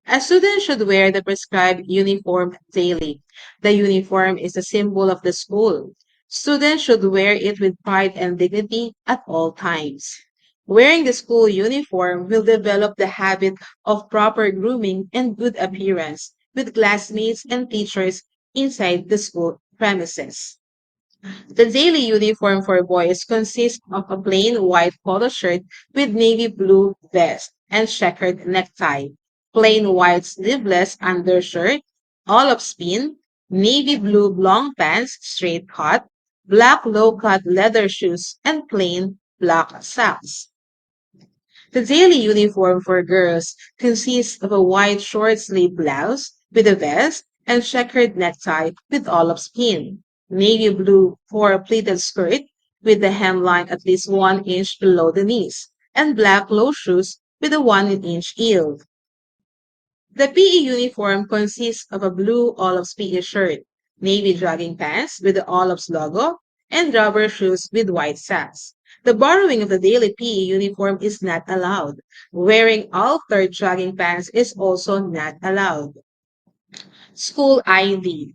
A student should wear the prescribed uniform daily. The uniform is a symbol of the school. Students should wear it with pride and dignity at all times. Wearing the school uniform will develop the habit of proper grooming and good appearance with classmates and teachers inside the school premises. The daily uniform for boys consists of a plain white polo shirt with navy blue vest and checkered necktie, plain white sleeveless undershirt, olive spin, navy blue long pants straight cut, black low-cut leather shoes, and plain black socks. The daily uniform for girls consists of a white short-sleeve blouse with a vest and checkered necktie with olive spin, navy blue four-pleated skirt, with the hemline at least 1 inch below the knees, and black low shoes with a 1 inch heel. The PE uniform consists of a blue OLOPS PE shirt, navy jogging pants with the OLOPS logo, and rubber shoes with white socks. The borrowing of the daily PE uniform is not allowed. Wearing altered jogging pants is also not allowed. School ID.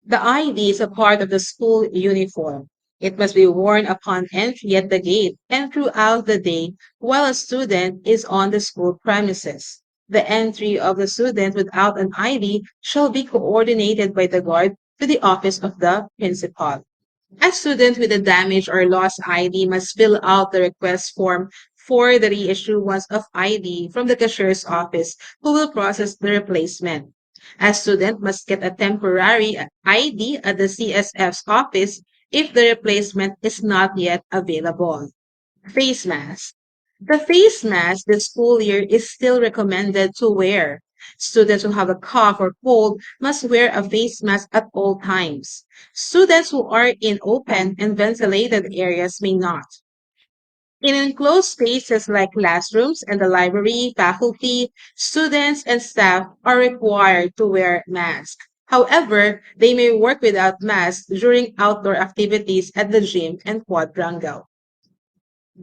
The ID is a part of the school uniform. It must be worn upon entry at the gate and throughout the day while a student is on the school premises. The entry of the student without an ID shall be coordinated by the guard to the office of the principal. A student with a damaged or lost ID must fill out the request form for the reissuance of ID from the cashier's office who will process the replacement. A student must get a temporary ID at the CSF's office if the replacement is not yet available. Face mask. The face mask this school year is still recommended to wear. Students who have a cough or cold must wear a face mask at all times. Students who are in open and ventilated areas may not. In enclosed spaces like classrooms and the library, faculty, students, and staff are required to wear masks. However, they may work without masks during outdoor activities at the gym and quadrangle.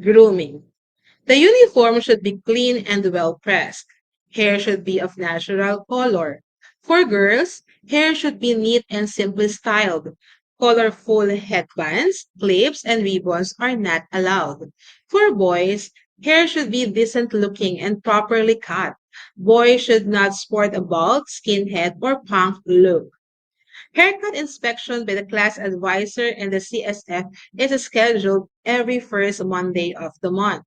Grooming. The uniform should be clean and well pressed. Hair should be of natural color. For girls, hair should be neat and simply styled. Colorful headbands, clips, and ribbons are not allowed. For boys, hair should be decent looking and properly cut. Boys should not sport a bald, skinhead, or punk look. Haircut inspection by the class advisor and the CSF is scheduled every first Monday of the month.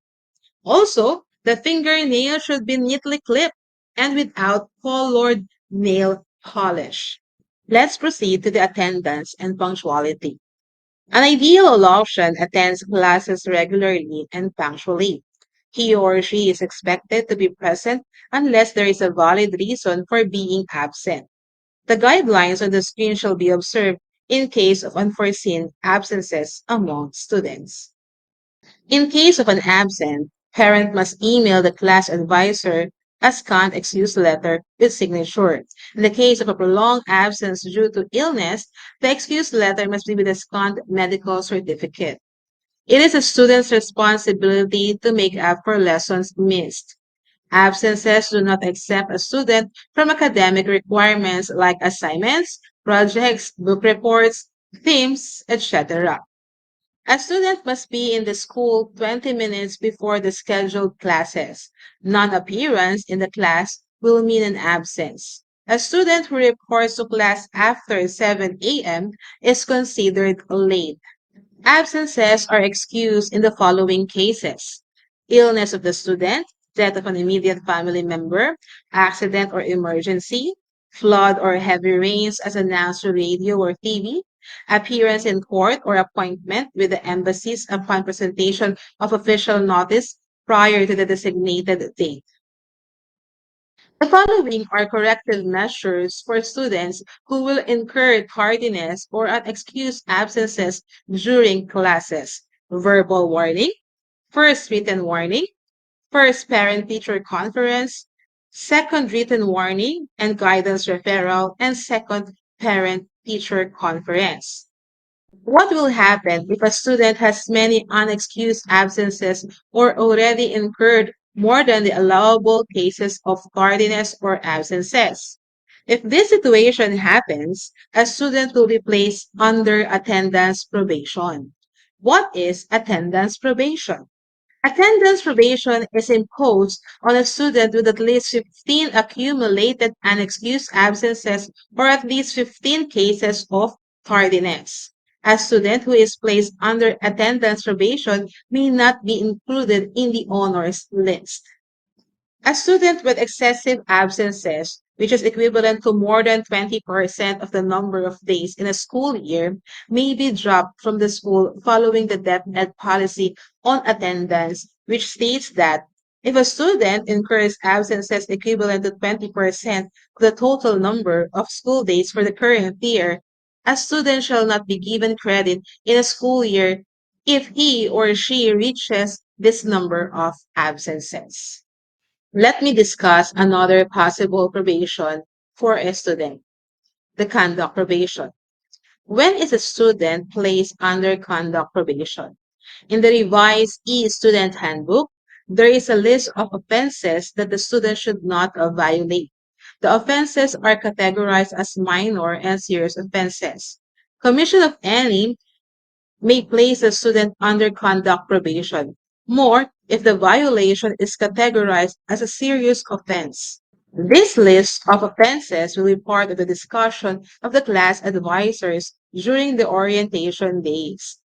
Also, the fingernail should be neatly clipped and without colored nail polish. Let's proceed to the attendance and punctuality. An ideal Olopsian attends classes regularly and punctually. He or she is expected to be present unless there is a valid reason for being absent. The guidelines on the screen shall be observed in case of unforeseen absences among students. In case of an absent, parent must email the class advisor a scanned excuse letter with signature. In the case of a prolonged absence due to illness, the excuse letter must be with a scanned medical certificate. It is a student's responsibility to make up for lessons missed. Absences do not exempt a student from academic requirements like assignments, projects, book reports, themes, etc. A student must be in the school 20 minutes before the scheduled classes. Non-appearance in the class will mean an absence. A student who reports to class after 7 a.m. is considered late. Absences are excused in the following cases: illness of the student, death of an immediate family member, accident or emergency, flood or heavy rains as announced through radio or TV, appearance in court or appointment with the embassies upon presentation of official notice prior to the designated date. The following are corrective measures for students who will incur tardiness or unexcused absences during classes: verbal warning, first written warning, first parent-teacher conference, second written warning and guidance referral, and second parent-teacher conference. What will happen if a student has many unexcused absences or already incurred more than the allowable cases of tardiness or absences? If this situation happens, a student will be placed under attendance probation. What is attendance probation? Attendance probation is imposed on a student with at least 15 accumulated unexcused absences or at least 15 cases of tardiness. A student who is placed under attendance probation may not be included in the honors list. A student with excessive absences, which is equivalent to more than 20% of the number of days in a school year, may be dropped from the school following the DepEd policy on attendance, which states that if a student incurs absences equivalent to 20% of the total number of school days for the current year, a student shall not be given credit in a school year if he or she reaches this number of absences. Let me discuss another possible probation for a student, the conduct probation. When is a student placed under conduct probation? In the revised e-student handbook, there is a list of offenses that the student should not violate. The offenses are categorized as minor and serious offenses. Commission of any may place a student under conduct probation, more if the violation is categorized as a serious offense. This list of offenses will be part of the discussion of the class advisors during the orientation days.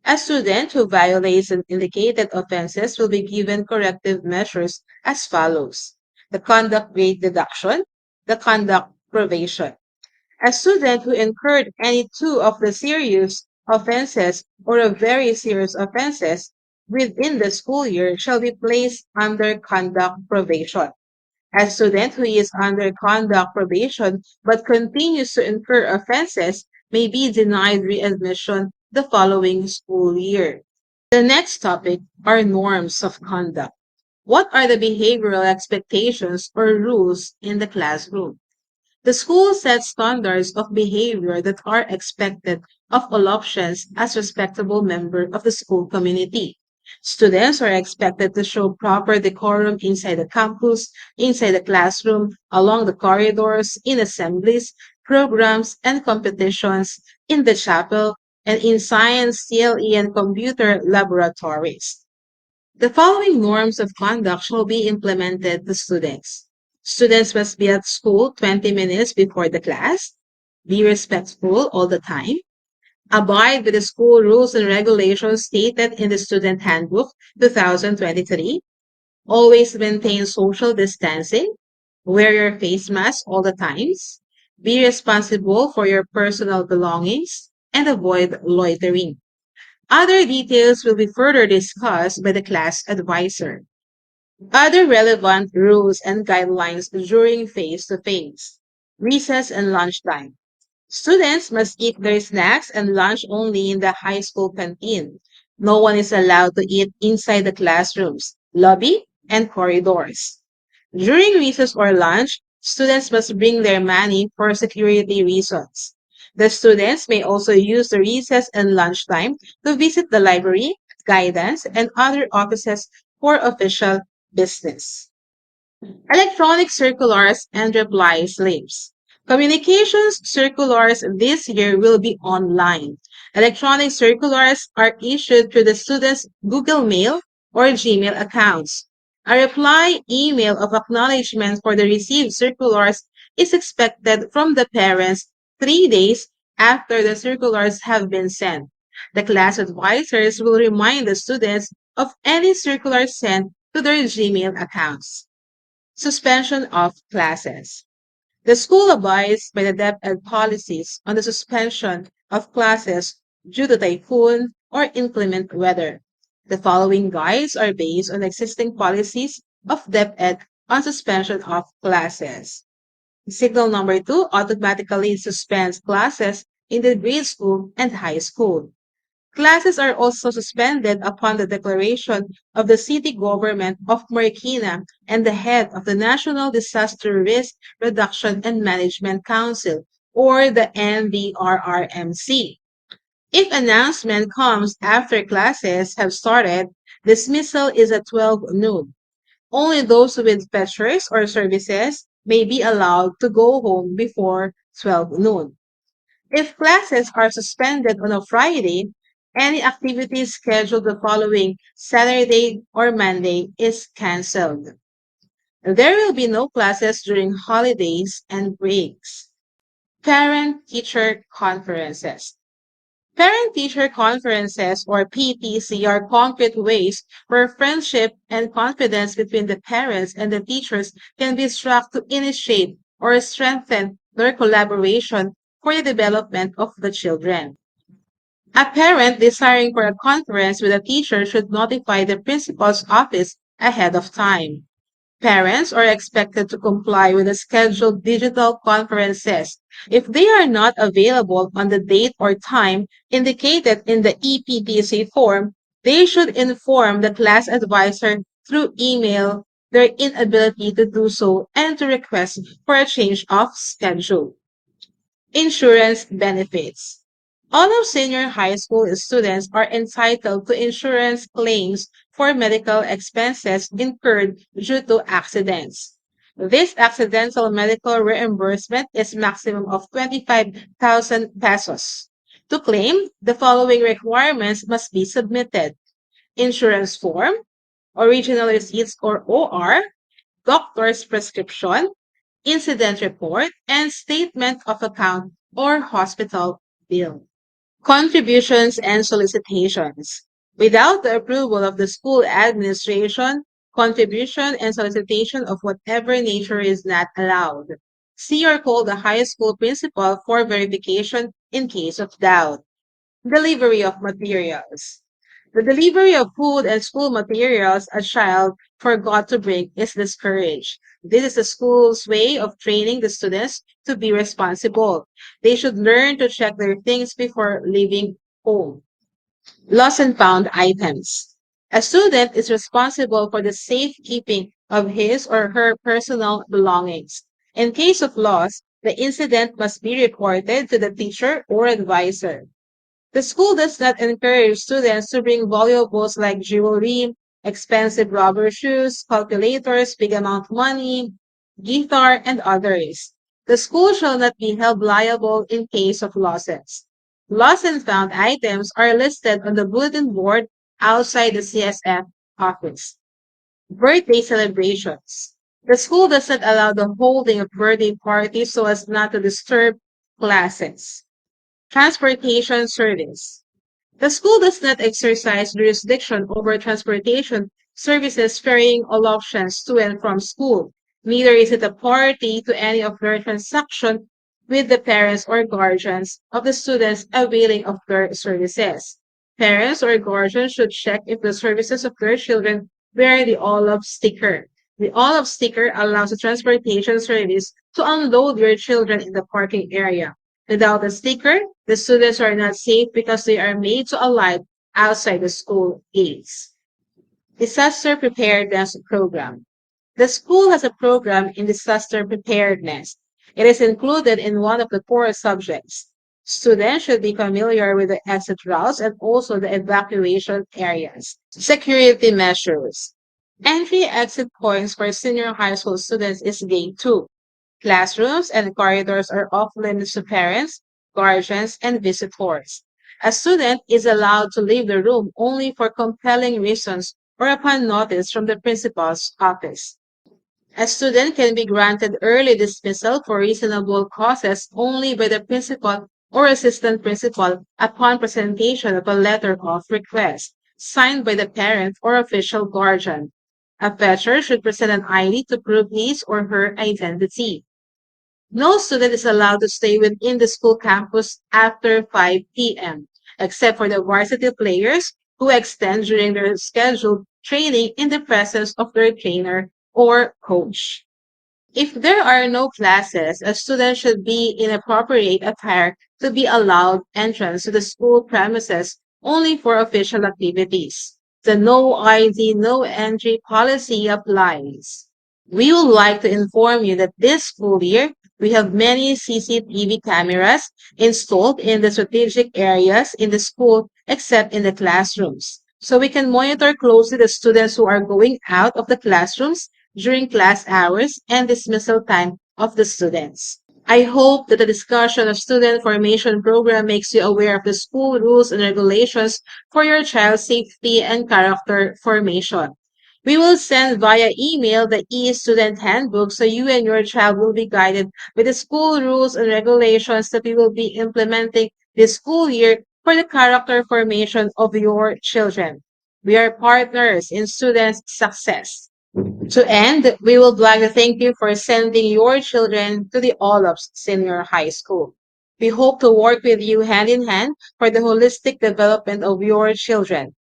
A student who violates the indicated offenses will be given corrective measures as follows: the conduct grade deduction, the conduct probation. A student who incurred any two of the serious offenses or a very serious offenses within the school year shall be placed under conduct probation. A student who is under conduct probation but continues to incur offenses may be denied readmission the following school year. The next topic are norms of conduct. What are the behavioral expectations or rules in the classroom? The school sets standards of behavior that are expected of OLOPSCs as respectable member of the school community. Students are expected to show proper decorum inside the campus, inside the classroom, along the corridors, in assemblies, programs, and competitions, in the chapel, and in science, CLE, and computer laboratories. The following norms of conduct shall be implemented to students. Students must be at school 20 minutes before the class, be respectful all the time, abide with the school rules and regulations stated in the Student Handbook 2023, always maintain social distancing, wear your face mask all the times, be responsible for your personal belongings, and avoid loitering. Other details will be further discussed by the class advisor. Other relevant rules and guidelines during face-to-face, recess and lunchtime. Students must eat their snacks and lunch only in the high school canteen. No one is allowed to eat inside the classrooms, lobby, and corridors. During recess or lunch, students must bring their money for security reasons. The students may also use the recess and lunchtime to visit the library, guidance, and other offices for official business. Electronic circulars and reply slips. Communications circulars this year will be online. Electronic circulars are issued through the students' Google Mail or Gmail accounts. A reply email of acknowledgement for the received circulars is expected from the parents 3 days after the circulars have been sent. The class advisors will remind the students of any circulars sent to their Gmail accounts. Suspension of classes. The school abides by the DepEd policies on the suspension of classes due to typhoon or inclement weather. The following guides are based on existing policies of DepEd on suspension of classes. Signal number 2 automatically suspends classes in the grade school and high school. Classes are also suspended upon the declaration of the city government of Marikina and the head of the National Disaster Risk Reduction and Management Council, or the NDRRMC. If announcement comes after classes have started, dismissal is at 12 noon. Only those with fetchers or services may be allowed to go home before 12 noon. If classes are suspended on a Friday, any activity scheduled the following Saturday or Monday is canceled. There will be no classes during holidays and breaks. Parent-teacher conferences. Parent-teacher conferences, or PTC, are concrete ways where friendship and confidence between the parents and the teachers can be struck to initiate or strengthen their collaboration for the development of the children. A parent desiring for a conference with a teacher should notify the principal's office ahead of time. Parents are expected to comply with the scheduled digital conferences. If they are not available on the date or time indicated in the EPTC form, they should inform the class advisor through email their inability to do so and to request for a change of schedule. Insurance benefits. All of senior high school students are entitled to insurance claims for medical expenses incurred due to accidents. This accidental medical reimbursement is maximum of 25,000 pesos. To claim, the following requirements must be submitted: insurance form, original receipts or OR, doctor's prescription, incident report, and statement of account or hospital bill. Contributions and solicitations. Without the approval of the school administration, contribution and solicitation of whatever nature is not allowed. See or call the high school principal for verification in case of doubt. Delivery of materials. The delivery of food and school materials a child forgot to bring is discouraged. This is the school's way of training the students to be responsible. They should learn to check their things before leaving home. Lost and found items. A student is responsible for the safekeeping of his or her personal belongings. In case of loss, the incident must be reported to the teacher or advisor. The school does not encourage students to bring valuables like jewelry, expensive rubber shoes, calculators, big amount of money, guitar, and others. The school shall not be held liable in case of losses. Lost and found items are listed on the bulletin board outside the CSF office. Birthday celebrations. The school does not allow the holding of birthday parties so as not to disturb classes. Transportation service. The school does not exercise jurisdiction over transportation services ferrying OLOPSCians to and from school. Neither is it a party to any of their transactions with the parents or guardians of the students availing of their services. Parents or guardians should check if the services of their children bear the OLOP sticker. The OLOP sticker allows the transportation service to unload your children in the parking area. Without a sticker, the students are not safe because they are made to alight outside the school gates. Disaster Preparedness Program. The school has a program in disaster preparedness. It is included in one of the core subjects. Students should be familiar with the exit routes and also the evacuation areas. Security measures. Entry exit points for senior high school students is Gate 2. Classrooms and corridors are off limits to parents, guardians, and visitors. A student is allowed to leave the room only for compelling reasons or upon notice from the principal's office. A student can be granted early dismissal for reasonable causes only by the principal or assistant principal upon presentation of a letter of request signed by the parent or official guardian. A fetcher should present an ID to prove his or her identity. No student is allowed to stay within the school campus after 5 p.m., except for the varsity players who extend during their scheduled training in the presence of their trainer or coach. If there are no classes, a student should be in appropriate attire to be allowed entrance to the school premises only for official activities. The no ID, no entry policy applies. We would like to inform you that this school year, we have many CCTV cameras installed in the strategic areas in the school except in the classrooms. So we can monitor closely the students who are going out of the classrooms during class hours and dismissal time of the students. I hope that the discussion of student formation program makes you aware of the school rules and regulations for your child's safety and character formation. We will send via email the e-student handbook so you and your child will be guided with the school rules and regulations that we will be implementing this school year for the character formation of your children. We are partners in students' success. To end, we would like to thank you for sending your children to the OLOPS Senior High School. We hope to work with you hand in hand for the holistic development of your children.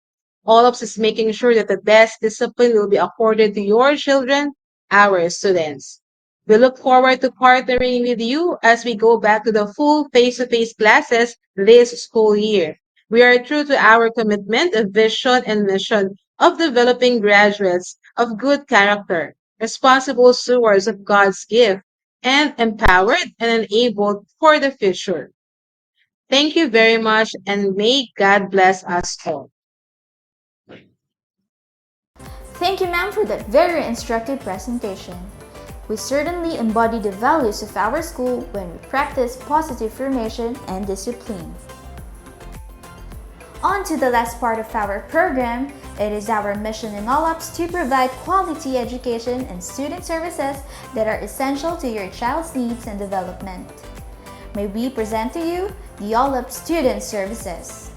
OLOPS is making sure that the best discipline will be accorded to your children our students. We look forward to partnering with you as we go back to the full face-to-face classes this school year. We are true to our commitment of vision and mission of developing graduates of good character, responsible stewards of God's gift, and empowered and enabled for the future. Thank you very much, and may God bless us all. Thank you, ma'am, for that very instructive presentation. We certainly embody the values of our school when we practice positive formation and discipline. On to the last part of our program. It is our mission in OLOPS to provide quality education and student services that are essential to your child's needs and development. May we present to you the OLOPS Student Services.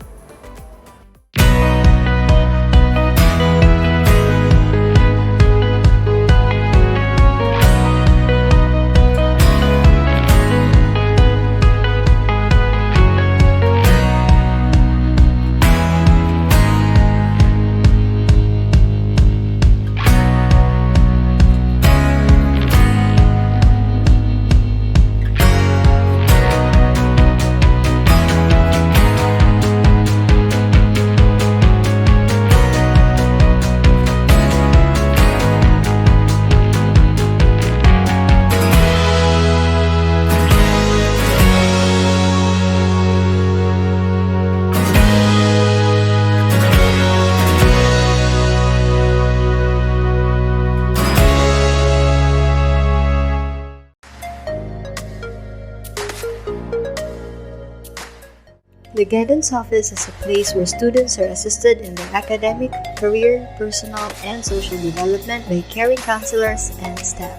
The Guidance Office is a place where students are assisted in their academic, career, personal, and social development by caring counselors and staff.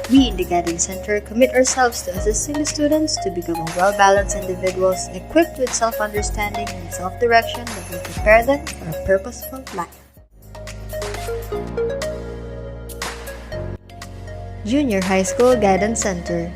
We in the Guidance Center commit ourselves to assisting the students to become well-balanced individuals equipped with self-understanding and self-direction that will prepare them for a purposeful life. Junior High School Guidance Center.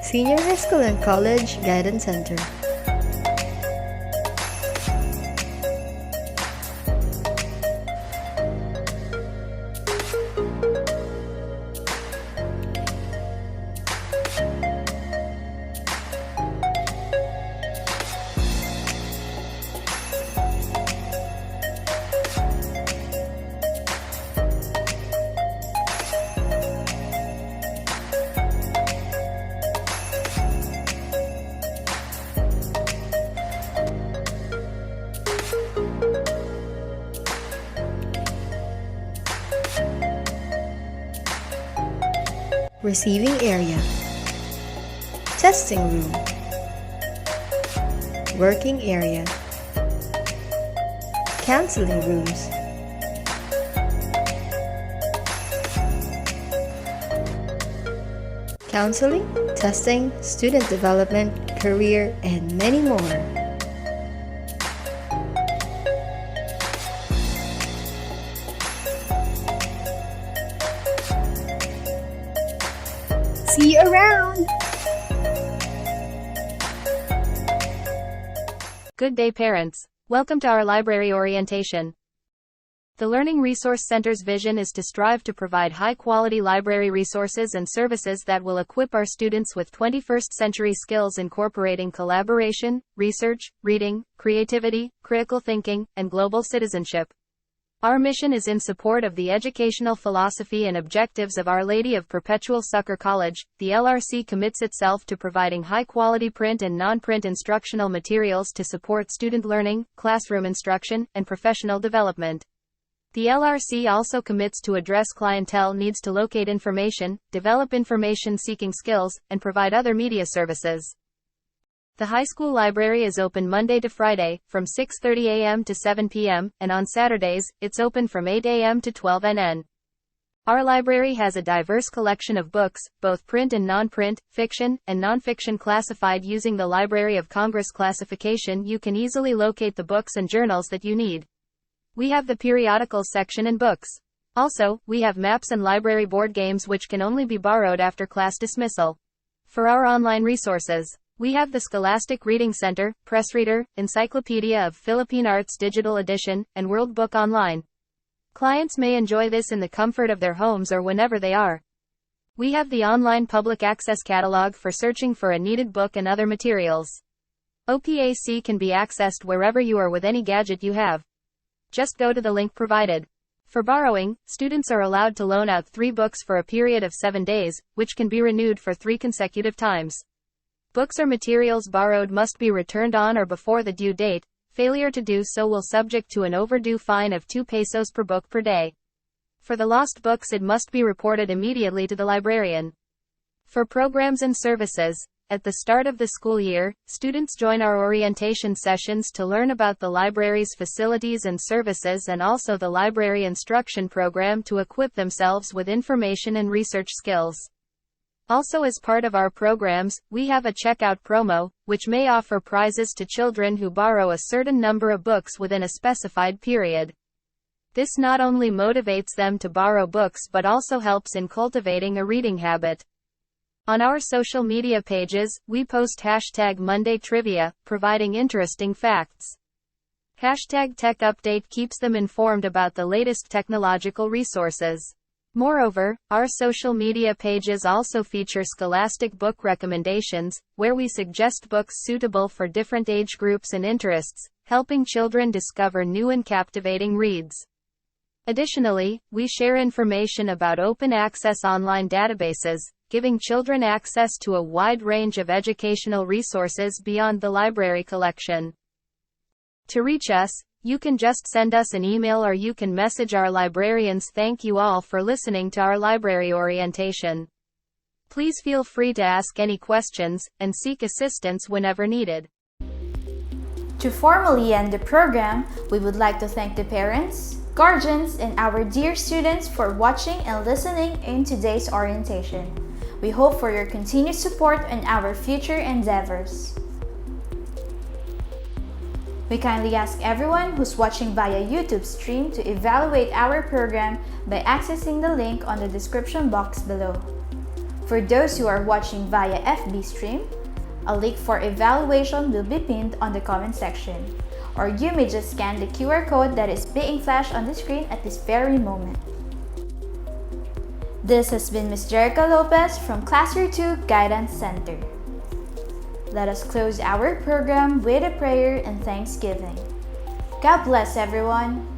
Senior High School and College Guidance Center. Receiving area, testing room, working area, counseling rooms, counseling, testing, student development, career, and many more. See you around! Good day, parents. Welcome to our library orientation. The Learning Resource Center's vision is to strive to provide high-quality library resources and services that will equip our students with 21st century skills incorporating collaboration, research, reading, creativity, critical thinking, and global citizenship. Our mission is in support of the educational philosophy and objectives of Our Lady of Perpetual Succor College. The LRC commits itself to providing high-quality print and non-print instructional materials to support student learning, classroom instruction, and professional development. The LRC also commits to address clientele needs to locate information, develop information-seeking skills, and provide other media services. The high school library is open Monday to Friday, from 6:30 a.m. to 7 p.m., and on Saturdays, it's open from 8 a.m. to 12 n. Our library has a diverse collection of books, both print and non-print, fiction, and non-fiction classified using the Library of Congress classification. You can easily locate the books and journals that you need. We have the periodicals section and books. Also, we have maps and library board games which can only be borrowed after class dismissal. For our online resources, we have the Scholastic Reading Center, Press Reader, Encyclopedia of Philippine Arts Digital Edition, and World Book Online. Clients may enjoy this in the comfort of their homes or whenever they are. We have the online public access catalog for searching for a needed book and other materials. OPAC can be accessed wherever you are with any gadget you have. Just go to the link provided. For borrowing, students are allowed to loan out 3 books for a period of 7 days, which can be renewed for 3 consecutive times. Books or materials borrowed must be returned on or before the due date. Failure to do so will subject to an overdue fine of 2 pesos per book per day. For the lost books, it must be reported immediately to the librarian. For programs and services, at the start of the school year, students join our orientation sessions to learn about the library's facilities and services, and also the library instruction program to equip themselves with information and research skills. Also, as part of our programs, we have a checkout promo, which may offer prizes to children who borrow a certain number of books within a specified period. This not only motivates them to borrow books but also helps in cultivating a reading habit. On our social media pages, we post #MondayTrivia, providing interesting facts. #TechUpdate keeps them informed about the latest technological resources. Moreover, our social media pages also feature scholastic book recommendations, where we suggest books suitable for different age groups and interests, helping children discover new and captivating reads. Additionally, we share information about open access online databases, giving children access to a wide range of educational resources beyond the library collection. To reach us, you can just send us an email or you can message our librarians. Thank you all for listening to our library orientation. Please feel free to ask any questions and seek assistance whenever needed. To formally end the program, we would like to thank the parents, guardians, and our dear students for watching and listening in today's orientation. We hope for your continued support in our future endeavors. We kindly ask everyone who's watching via YouTube stream to evaluate our program by accessing the link on the description box below. For those who are watching via FB stream, a link for evaluation will be pinned on the comment section, or you may just scan the QR code that is being flashed on the screen at this very moment. This has been Ms. Jerica Lopez from Class Year 2 Guidance Center. Let us close our program with a prayer and thanksgiving. God bless everyone.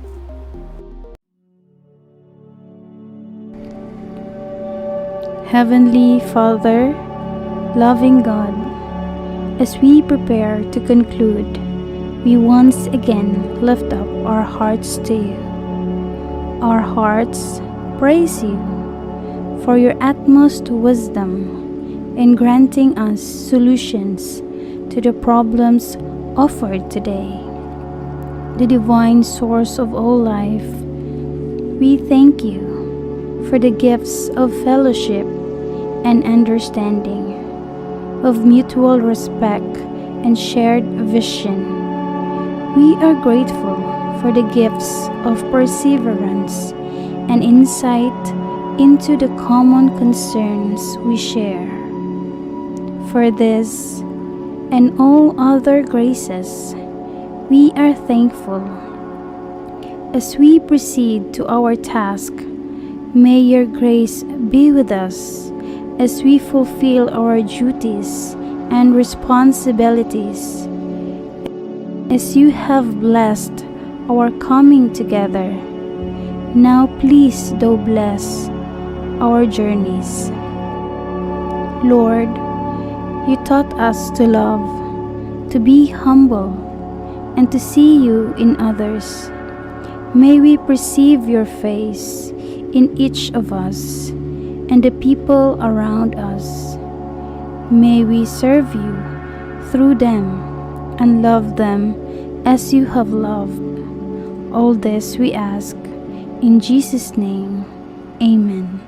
Heavenly Father, loving God, as we prepare to conclude, we once again lift up our hearts to you. Our hearts praise you for your utmost wisdom in granting us solutions to the problems offered today. The divine source of all life, we thank you for the gifts of fellowship and understanding, of mutual respect and shared vision. We are grateful for the gifts of perseverance and insight into the common concerns we share. For this and all other graces, we are thankful. As we proceed to our task, may your grace be with us as we fulfill our duties and responsibilities. As you have blessed our coming together, Now please thou bless our journeys. Lord, you taught us to love, to be humble, and to see you in others. May we perceive your face in each of us and the people around us. May we serve you through them and love them as you have loved. All this we ask in Jesus' name. Amen.